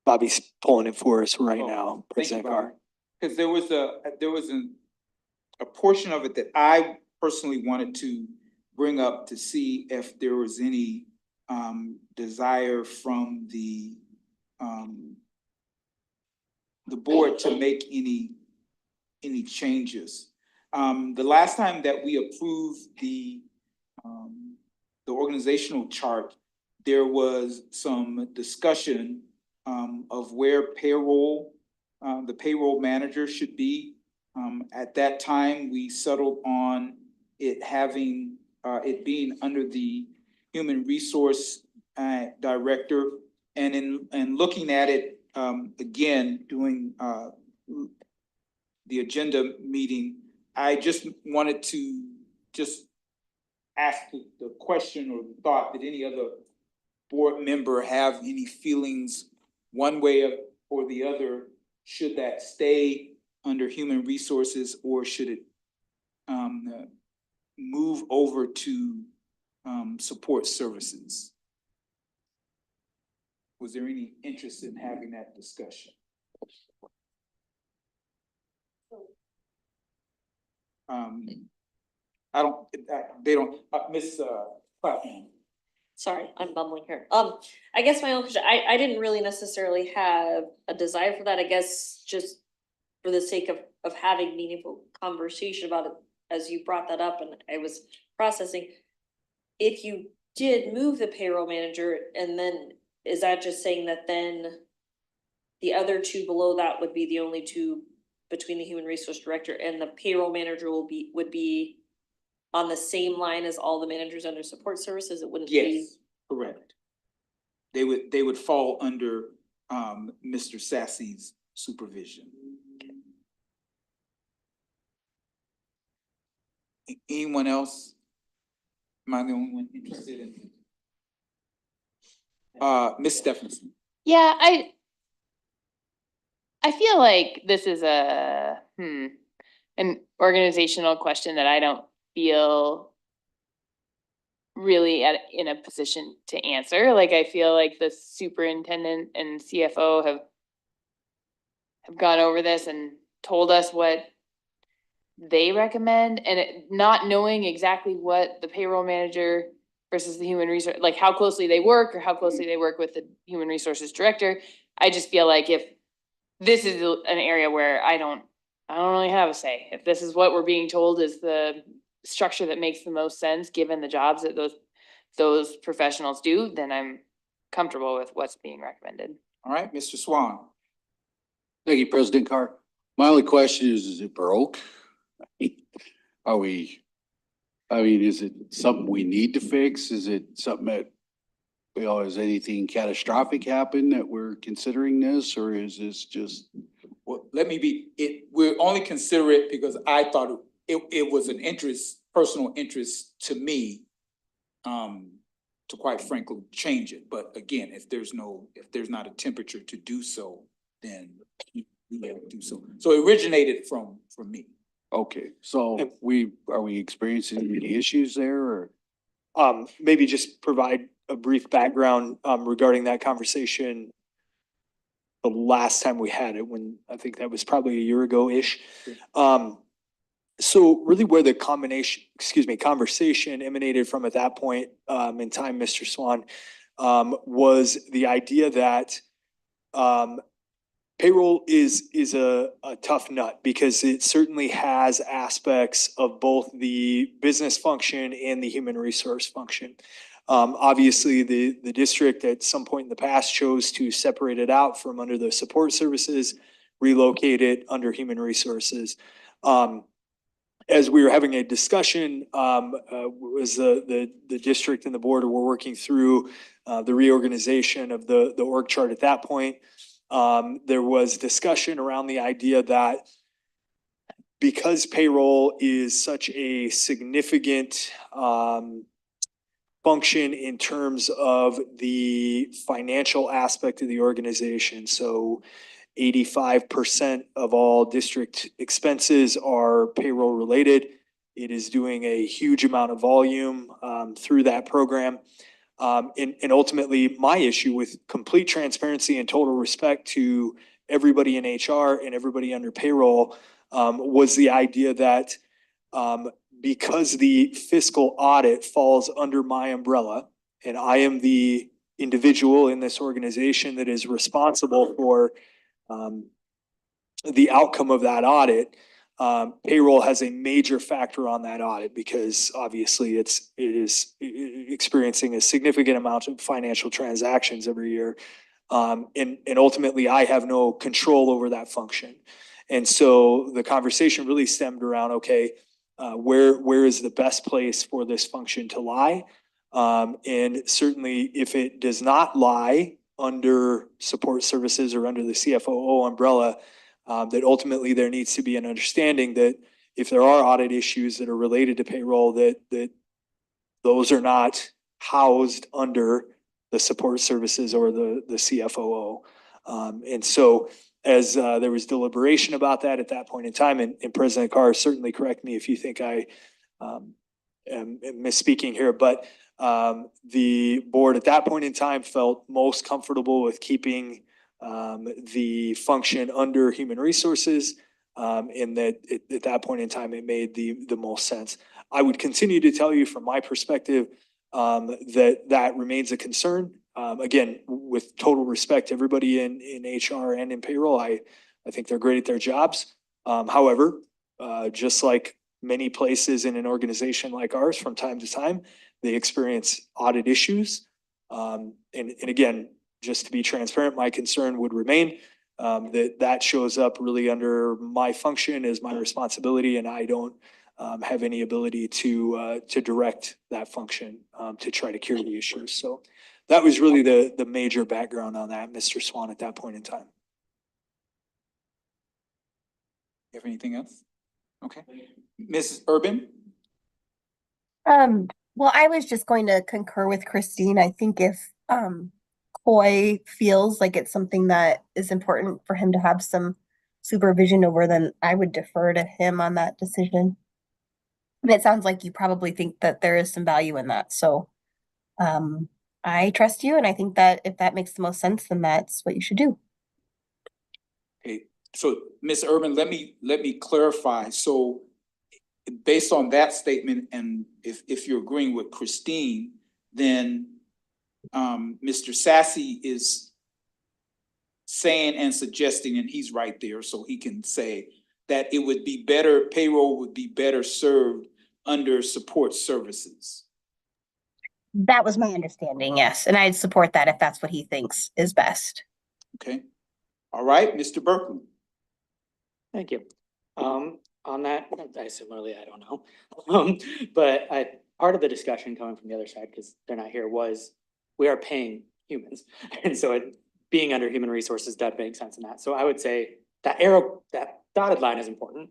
Bobby's pulling it for us right now. President Carr. Because there was a portion of it that I personally wanted to bring up to see if there was any desire from the board to make any changes. The last time that we approved the organizational chart, there was some discussion of where the payroll manager should be. At that time, we settled on it being under the human resource director. And in looking at it, again, doing, the agenda meeting, I just wanted to just ask the question or thought, did any other board member have any feelings one way or the other? Should that stay under human resources, or should it move over to support services? Was there any interest in having that discussion? They don't, Ms. Clapham. Sorry, I'm bumbling here. I guess my own question, I didn't really necessarily have a desire for that. I guess just for the sake of having meaningful conversation about it, as you brought that up and I was processing. If you did move the payroll manager, and then is that just saying that then the other two below that would be the only two between the human resource director and the payroll manager would be on the same line as all the managers under support services? It wouldn't be? Yes, correct. They would fall under Mr. Sassy's supervision. Anyone else? Am I the only one interested in? Ms. Stephenson. Yeah, I feel like this is an organizational question that I don't feel really in a position to answer. Like, I feel like the superintendent and CFO have gone over this and told us what they recommend, and not knowing exactly what the payroll manager versus the human resource, like how closely they work or how closely they work with the human resources director. I just feel like if this is an area where I don't really have a say. If this is what we're being told is the structure that makes the most sense, given the jobs that those professionals do, then I'm comfortable with what's being recommended. All right, Mr. Swan. Thank you, President Carr. My only question is it broke? Is it something we need to fix? Is it something that, has anything catastrophic happened that we're considering this, or is this just? Well, we're only consider it because I thought it was an personal interest to me, to quite frankly, change it. But again, if there's not a temperature to do so, then we have to do so. So it originated from me. Okay, so are we experiencing any issues there, or? Maybe just provide a brief background regarding that conversation. The last time we had it, when I think that was probably a year ago-ish. So really where the conversation emanated from at that point in time, Mr. Swan, was the idea that payroll is a tough nut, because it certainly has aspects of both the business function and the human resource function. Obviously, the district at some point in the past chose to separate it out from under the support services, relocate it under human resources. As we were having a discussion, was the district and the board were working through the reorganization of the org chart at that point. There was discussion around the idea that because payroll is such a significant function in terms of the financial aspect of the organization, so 85% of all district expenses are payroll related. It is doing a huge amount of volume through that program. And ultimately, my issue, with complete transparency and total respect to everybody in HR and everybody under payroll, was the idea that because the fiscal audit falls under my umbrella, and I am the individual in this organization that is responsible for the outcome of that audit, payroll has a major factor on that audit, because obviously it is experiencing a significant amount of financial transactions every year. And ultimately I have no control over that function. And so the conversation really stemmed around, okay, where is the best place for this function to lie? And certainly if it does not lie under support services or under the CFOO umbrella, that ultimately there needs to be an understanding that if there are audit issues that are related to payroll, that those are not housed under the support services or the CFOO. And so as there was deliberation about that at that point in time, and President Carr, certainly correct me if you think I am misspeaking here, but the board at that point in time felt most comfortable with keeping the function under human resources. And that at that point in time, it made the most sense. I would continue to tell you from my perspective that remains a concern. Again, with total respect to everybody in HR and in payroll, I think they're great at their jobs. However, just like many places in an organization like ours, from time to time, they experience audit issues. And again, just to be transparent, my concern would remain that shows up really under my function as my responsibility, and I don't have any ability to direct that function to try to cure the issues. So that was really the major background on that, Mr. Swan, at that point in time. You have anything else? Okay. Mrs. Urban? Well, I was just going to concur with Christine. I think if Coy feels like it's something that is important for him to have some supervision over, then I would defer to him on that decision. And it sounds like you probably think that there is some value in that. So I trust you, and I think that if that makes the most sense, then that's what you should do. Okay, so Ms. Urban, let me clarify. So based on that statement, and if you're agreeing with Christine, then Mr. Sassy is saying and suggesting, and he's right there, so he can say that it would be better, payroll would be better served under support services. That was my understanding, yes. And I'd support that if that's what he thinks is best. Okay. All right, Mr. Berkeley. Thank you. On that, similarly, I don't know. But part of the discussion coming from the other side, because they're not here, was we are paying humans. And so being under human resources does make sense in that. So I would say that that dotted line is important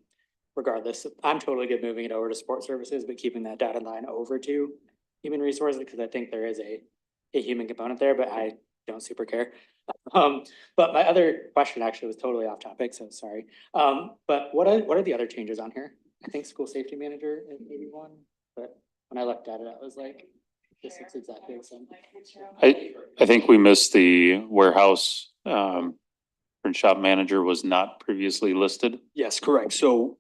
regardless. I'm totally good moving it over to support services, but keeping that dotted line over to human resources, because I think there is a human component there, but I don't super care. But my other question actually was totally off topic, so sorry. But what are the other changes on here? I think school safety manager is maybe one, but when I looked at it, I was like, this looks exactly the same. I think we missed the warehouse, print shop manager was not previously listed. Yes, correct. So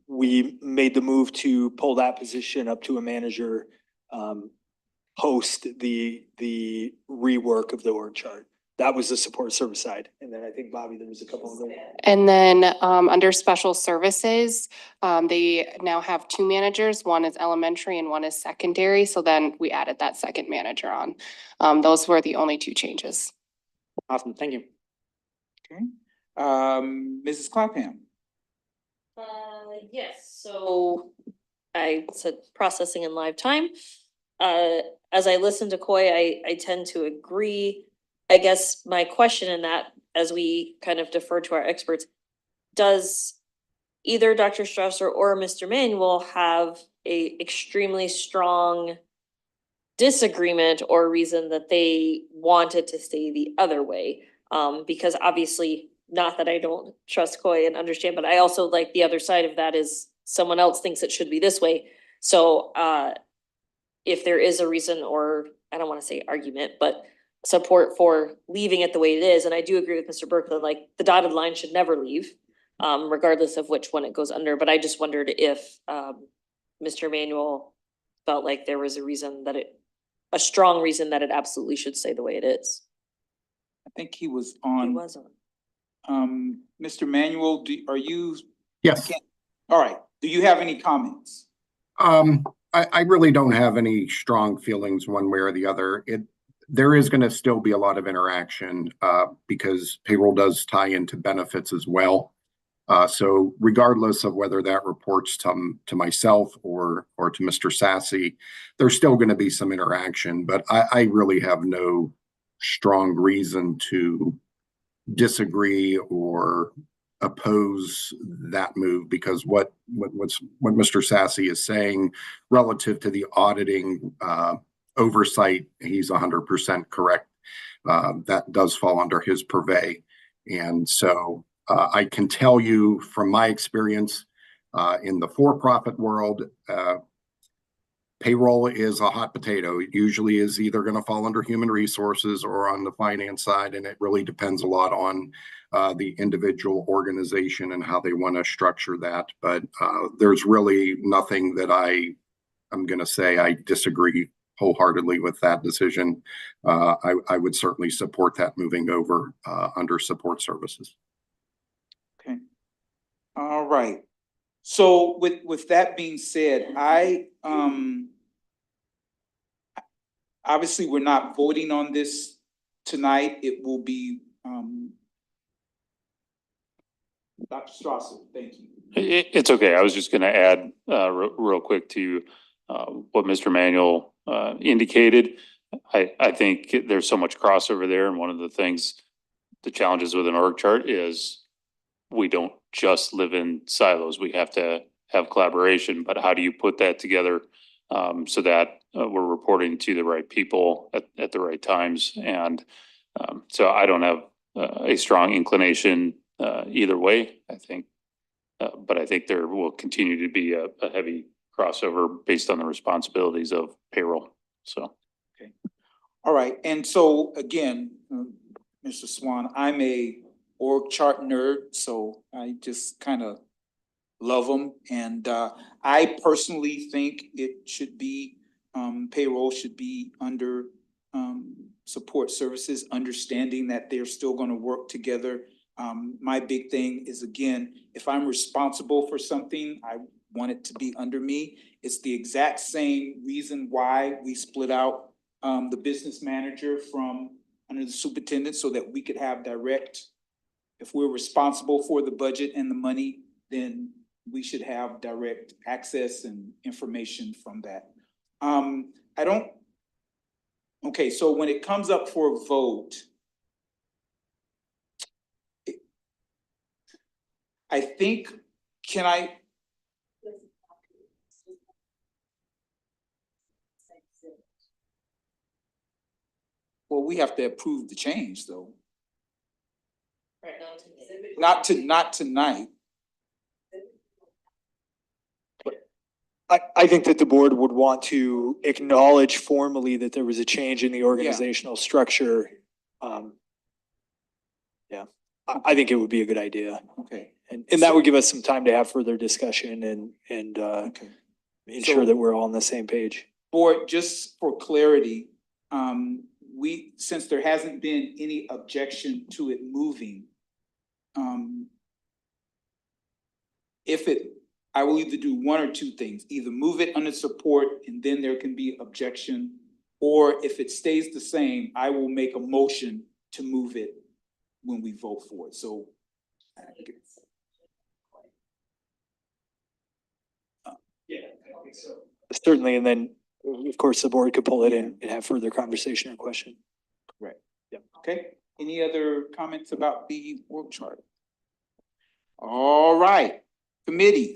we made the move to pull that position up to a manager post the rework of the org chart. That was the support service side. And then I think, Bobby, there was a couple of them. And then under special services, they now have two managers. One is elementary and one is secondary. So then we added that second manager on. Those were the only two changes. Awesome, thank you. Okay. Mrs. Clapham. Yes, so I said processing in live time. As I listen to Coy, I tend to agree. I guess my question in that, as we kind of defer to our experts, does either Dr. Strasser or Mr. Manuel have a extremely strong disagreement or reason that they wanted to stay the other way? Because obviously, not that I don't trust Coy and understand, but I also like the other side of that is someone else thinks it should be this way. So if there is a reason, or I don't want to say argument, but support for leaving it the way it is, and I do agree with Mr. Berkeley, like the dotted line should never leave, regardless of which one it goes under. But I just wondered if Mr. Emanuel felt like there was a strong reason that it absolutely should stay the way it is. I think he was on. He was on. Mr. Manuel, are you? Yes. All right. Do you have any comments? I really don't have any strong feelings one way or the other. There is going to still be a lot of interaction because payroll does tie into benefits as well. So regardless of whether that reports to myself or to Mr. Sassy, there's still going to be some interaction, but I really have no strong reason to disagree or oppose that move, because what Mr. Sassy is saying relative to the auditing oversight, he's 100% correct. That does fall under his purvey. And so I can tell you from my experience in the for-profit world, payroll is a hot potato. It usually is either going to fall under human resources or on the finance side, and it really depends a lot on the individual organization and how they want to structure that. But there's really nothing that I'm going to say I disagree wholeheartedly with that decision. I would certainly support that moving over under support services. Okay. All right. So with that being said, obviously we're not voting on this tonight. It will be Dr. Strasser, thank you. It's okay. I was just gonna add real quick to what Mr. Manuel indicated. I think there's so much crossover there, and one of the things, the challenges with an org chart is we don't just live in silos. We have to have collaboration, but how do you put that together so that we're reporting to the right people at the right times? And so I don't have a strong inclination either way, I think. But I think there will continue to be a heavy crossover based on the responsibilities of payroll, so. Okay. All right, and so again, Mr. Swan, I'm a org chart nerd, so I just kind of love them. And I personally think it should be, payroll should be under support services, understanding that they're still going to work together. My big thing is, again, if I'm responsible for something, I want it to be under me. It's the exact same reason why we split out the business manager from under the superintendent, so that we could have direct, if we're responsible for the budget and the money, then we should have direct access and information from that. Okay, so when it comes up for a vote, I think, well, we have to approve the change though. Not tonight. I think that the board would want to acknowledge formally that there was a change in the organizational structure. Yeah, I think it would be a good idea. Okay. And that would give us some time to have further discussion and ensure that we're all on the same page. Board, just for clarity, since there hasn't been any objection to it moving, I will either do one or two things, either move it under support and then there can be objection, or if it stays the same, I will make a motion to move it when we vote for it. So. Yeah, I think so. Certainly, and then of course the board could pull it in and have further conversation or question. Correct. Yeah. Okay. Any other comments about the org chart? All right. Committee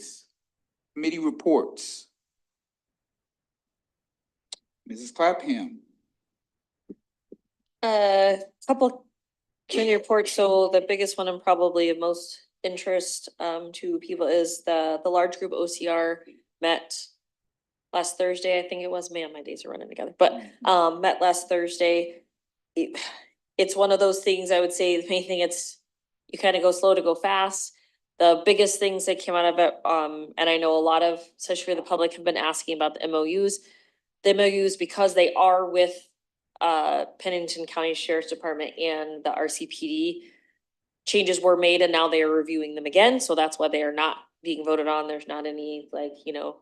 reports. Mrs. Clapham. Couple community reports. So the biggest one and probably of most interest to people is the large group OCR met last Thursday. I think it was. Man, my days are running together. But met last Thursday. It's one of those things. I would say the main thing, it's you kind of go slow to go fast. The biggest things that came out of it, and I know a lot of, especially the public, have been asking about the MOUs. The MOUs, because they are with Pennington County Sheriff's Department and the RCPD, changes were made and now they are reviewing them again. So that's why they are not being voted on. There's not any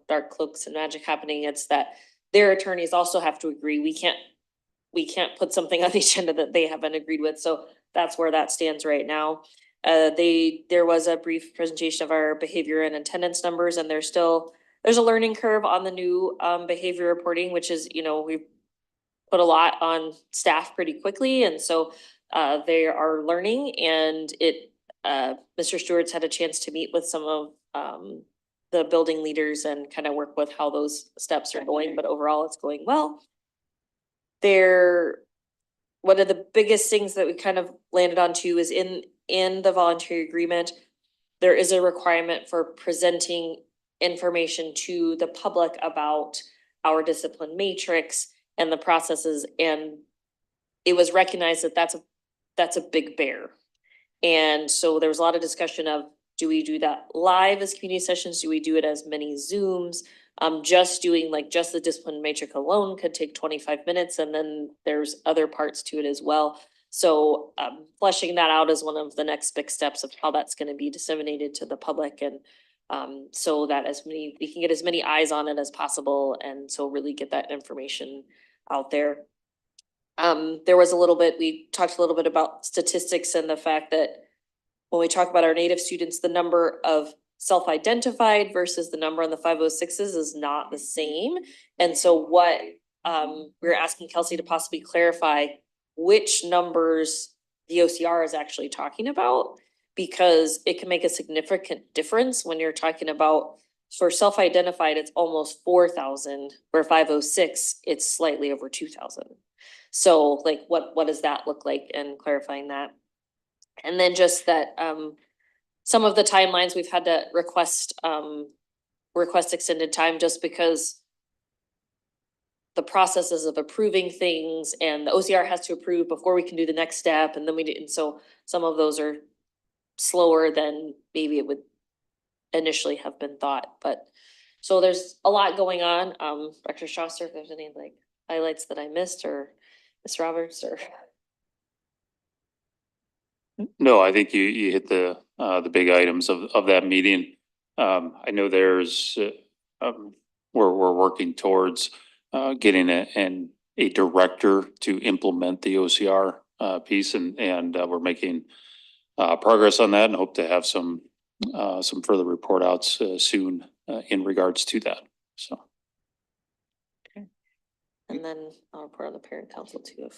dark cloaks and magic happening. It's that their attorneys also have to agree. We can't put something on the agenda that they haven't agreed with. So that's where that stands right now. There was a brief presentation of our behavior and attendance numbers, and there's a learning curve on the new behavior reporting, which is, we've put a lot on staff pretty quickly, and so they are learning, and Mr. Stewart's had a chance to meet with some of the building leaders and kind of work with how those steps are going, but overall it's going well. One of the biggest things that we kind of landed on too is in the voluntary agreement, there is a requirement for presenting information to the public about our discipline matrix and the processes, and it was recognized that that's a big bear. And so there was a lot of discussion of, do we do that live as community sessions? Do we do it as many Zooms? Just doing just the discipline matrix alone could take 25 minutes, and then there's other parts to it as well. So fleshing that out is one of the next big steps of how that's going to be disseminated to the public, and so that we can get as many eyes on it as possible, and so really get that information out there. There was we talked a little bit about statistics and the fact that when we talk about our Native students, the number of self-identified versus the number on the 506s is not the same. And so we're asking Kelsey to possibly clarify which numbers the OCR is actually talking about, because it can make a significant difference when you're talking about, for self-identified, it's almost 4,000, where 506, it's slightly over 2,000. So what does that look like, and clarifying that. And then just that some of the timelines we've had to request extended time, just because the processes of approving things, and the OCR has to approve before we can do the next step, and then and so some of those are slower than maybe it would initially have been thought. But so there's a lot going on. Dr. Strasser, if there's any highlights that I missed, or Ms. Roberts, or. No, I think you hit the big items of that meeting. I know there's, we're working towards getting a director to implement the OCR piece, and we're making progress on that, and hope to have some further report outs soon in regards to that, so. And then I'll report on the parent council too.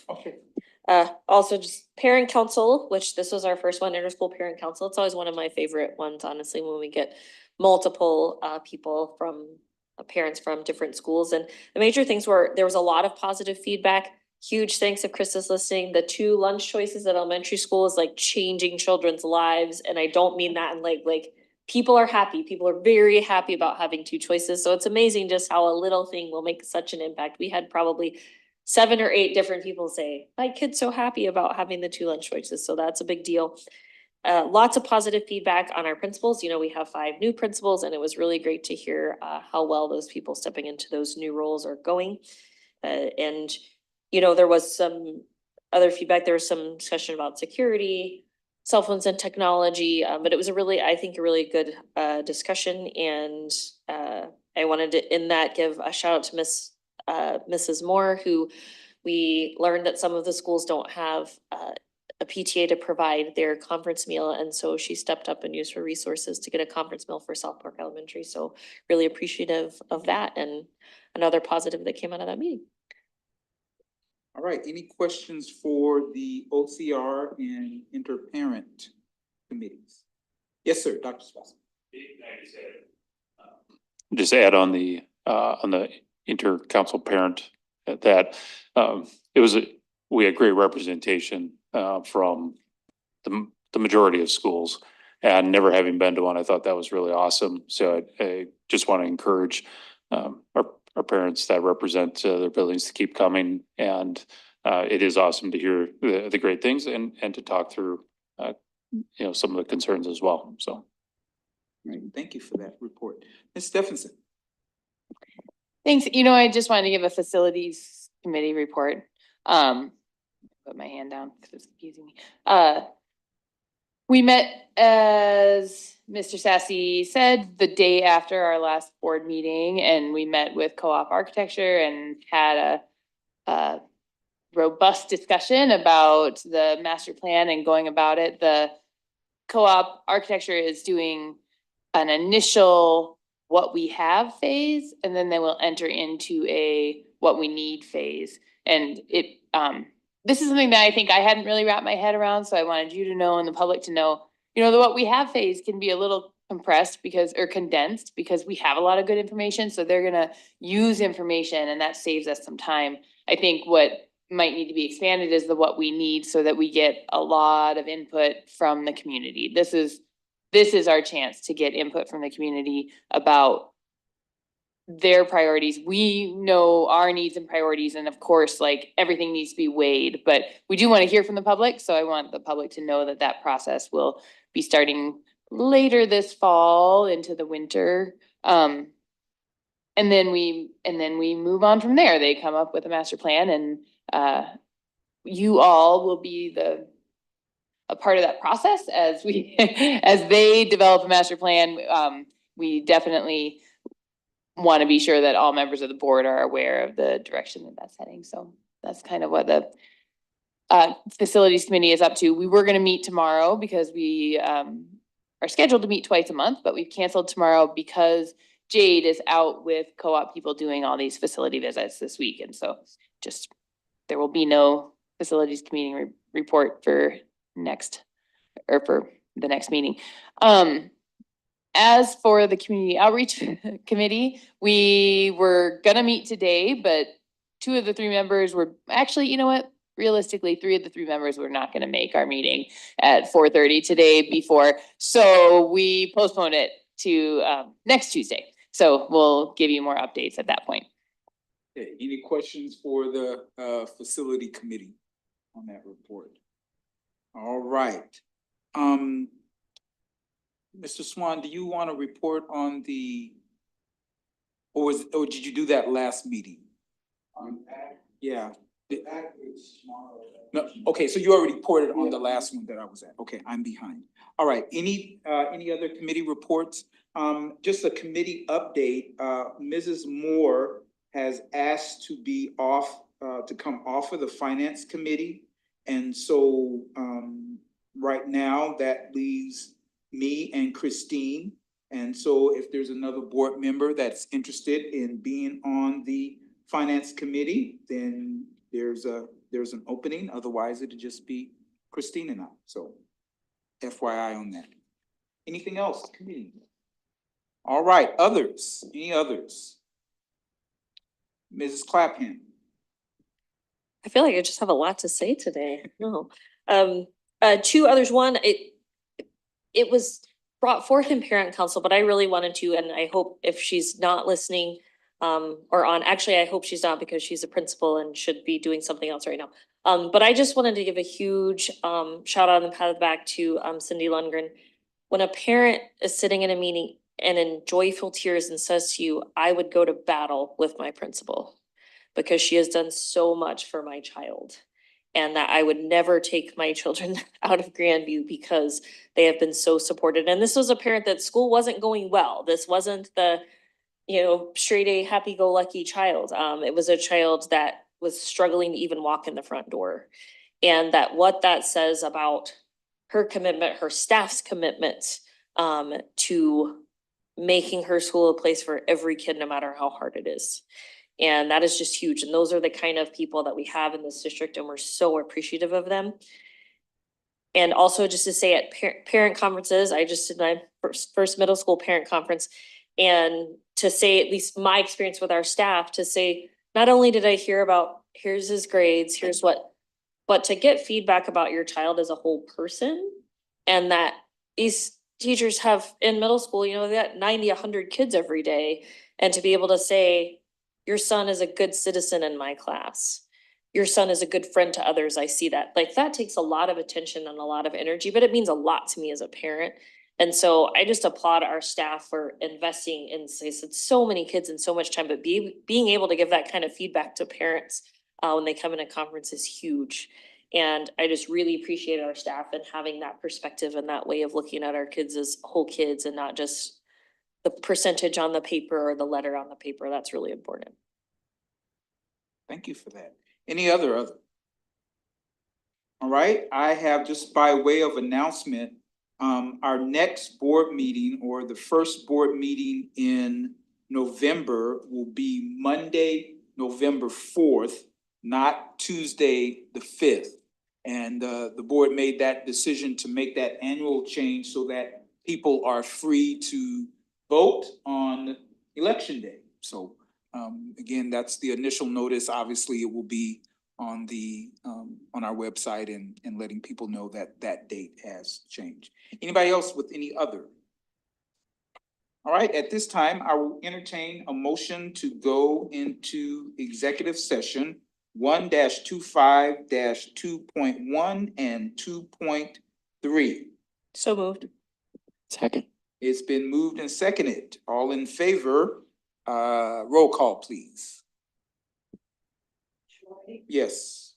Also just parent council, which this was our first one, interschool parent council. It's always one of my favorite ones, honestly, when we get multiple people from parents from different schools. And the major things were, there was a lot of positive feedback. Huge thanks if Chris is listening. The 2 lunch choices at elementary school is changing children's lives. And I don't mean that in people are happy. People are very happy about having 2 choices. So it's amazing just how a little thing will make such an impact. We had probably 7 or 8 different people say, my kid's so happy about having the 2 lunch choices. So that's a big deal. Lots of positive feedback on our principals. We have 5 new principals, and it was really great to hear how well those people stepping into those new roles are going. And there was some other feedback. There was some discussion about security, cell phones and technology, but it was I think a really good discussion. And I wanted to, in that, give a shout out to Mrs. Moore, who we learned that some of the schools don't have a PTA to provide their conference meal, and so she stepped up and used her resources to get a conference meal for South Park Elementary. So really appreciative of that, and another positive that came out of that meeting. All right, any questions for the OCR and interparent committees? Yes, sir, Dr. Swasey. Just add on the inter-council parent that we had great representation from the majority of schools, and never having been to one, I thought that was really awesome. So I just want to encourage our parents that represent their buildings to keep coming, and it is awesome to hear the great things and to talk through some of the concerns as well. So, right, thank you for that report, Ms. Stephenson. Thanks. I just wanted to give a facilities committee report. Put my hand down because it's confusing me. We met, as Mr. Sassy said, the day after our last board meeting, and we met with Co-op Architecture and had a robust discussion about the master plan and going about it. co-op architecture is doing an initial what we have phase, and then they will enter into a what we need phase. And it, this is something that I think I hadn't really wrapped my head around, so I wanted you to know and the public to know, you know, the what we have phase can be a little compressed because, or condensed, because we have a lot of good information, so they're gonna use information and that saves us some time. I think what might need to be expanded is the what we need so that we get a lot of input from the community. This is our chance to get input from the community about their priorities. We know our needs and priorities, and of course, like, everything needs to be weighed, but we do want to hear from the public, so I want the public to know that that process will be starting later this fall into the winter. And then we move on from there. They come up with a master plan, and you all will be a part of that process as we as they develop a master plan. We definitely want to be sure that all members of the board are aware of the direction that that's heading. So that's kind of what the facilities committee is up to. We were going to meet tomorrow because we are scheduled to meet twice a month, but we've canceled tomorrow because Jade is out with co-op people doing all these facility visits this week. And so just, there will be no facilities committee report for for the next meeting. As for the community outreach committee, we were gonna meet today, but 2 of the 3 members were actually, you know what? Realistically, 3 of the 3 members were not gonna make our meeting at 4:30 today before. So we postponed it to next Tuesday. So we'll give you more updates at that point. Okay, any questions for the facility committee on that report? All right. Mr. Swan, do you want to report on or did you do that last meeting? Yeah. No, okay, so you already reported on the last one that I was at. Okay, I'm behind. All right, any other committee reports? Just a committee update. Mrs. Moore has asked to be off, to come off of the finance committee. And so, right now that leaves me and Christine. And so if there's another board member that's interested in being on the finance committee, then there's an opening. Otherwise, it'd just be Christine and I. So FYI on that. Anything else, committee? All right, others, any others? Mrs. Clapham. I feel like I just have a lot to say today. No. 2 others. One, it was brought forth in parent council, but I really wanted to, and I hope if she's not listening, or on, actually, I hope she's not because she's a principal and should be doing something else right now. But I just wanted to give a huge, shout out and pat on the back to, Cindy Lundgren. When a parent is sitting in a meeting and in joyful tears and says to you, I would go to battle with my principal because she has done so much for my child. And that I would never take my children out of Grandview because they have been so supported. And this was a parent that school wasn't going well. This wasn't the, straight A, happy-go-lucky child. It was a child that was struggling to even walk in the front door. And that what that says about her commitment, her staff's commitment, to making her school a place for every kid, no matter how hard it is. And that is just huge. And those are the kind of people that we have in this district, and we're so appreciative of them. And also just to say at parent conferences, I just did my first middle school parent conference. And to say, at least my experience with our staff, to say, not only did I hear about, here's his grades, here's what, but to get feedback about your child as a whole person. And that these teachers have in middle school, they got 90, 100 kids every day. And to be able to say, your son is a good citizen in my class. Your son is a good friend to others. I see that. Like, that takes a lot of attention and a lot of energy, but it means a lot to me as a parent. And so I just applaud our staff for investing in so many kids and so much time, but being able to give that kind of feedback to parents when they come in a conference is huge. And I just really appreciate our staff and having that perspective and that way of looking at our kids as whole kids and not just the percentage on the paper or the letter on the paper. That's really important. Thank you for that. Any other? All right, I have, just by way of announcement, Our next board meeting or the first board meeting in November will be Monday, November 4th, not Tuesday, the 5th. And the board made that decision to make that annual change so that people are free to vote on election day. So again, that's the initial notice. Obviously, it will be on the on our website and letting people know that that date has changed. Anybody else with any other? All right, at this time, I will entertain a motion to go into executive session 1-25-2.1 and 2.3. So moved. Second. It's been moved and seconded. All in favor, roll call, please. Yes.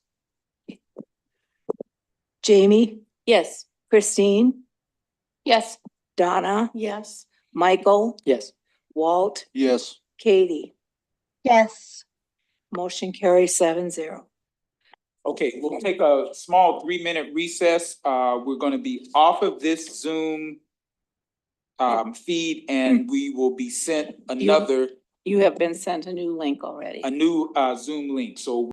Jamie, Yes. Christine, Yes. Donna, Yes. Michael, Yes. Walt, Yes. Katie. Yes. Motion carries 7-0. Okay, we'll take a small 3-minute recess. We're gonna be off of this Zoom feed and we will be sent another, You have been sent a new link already. a new Zoom link. So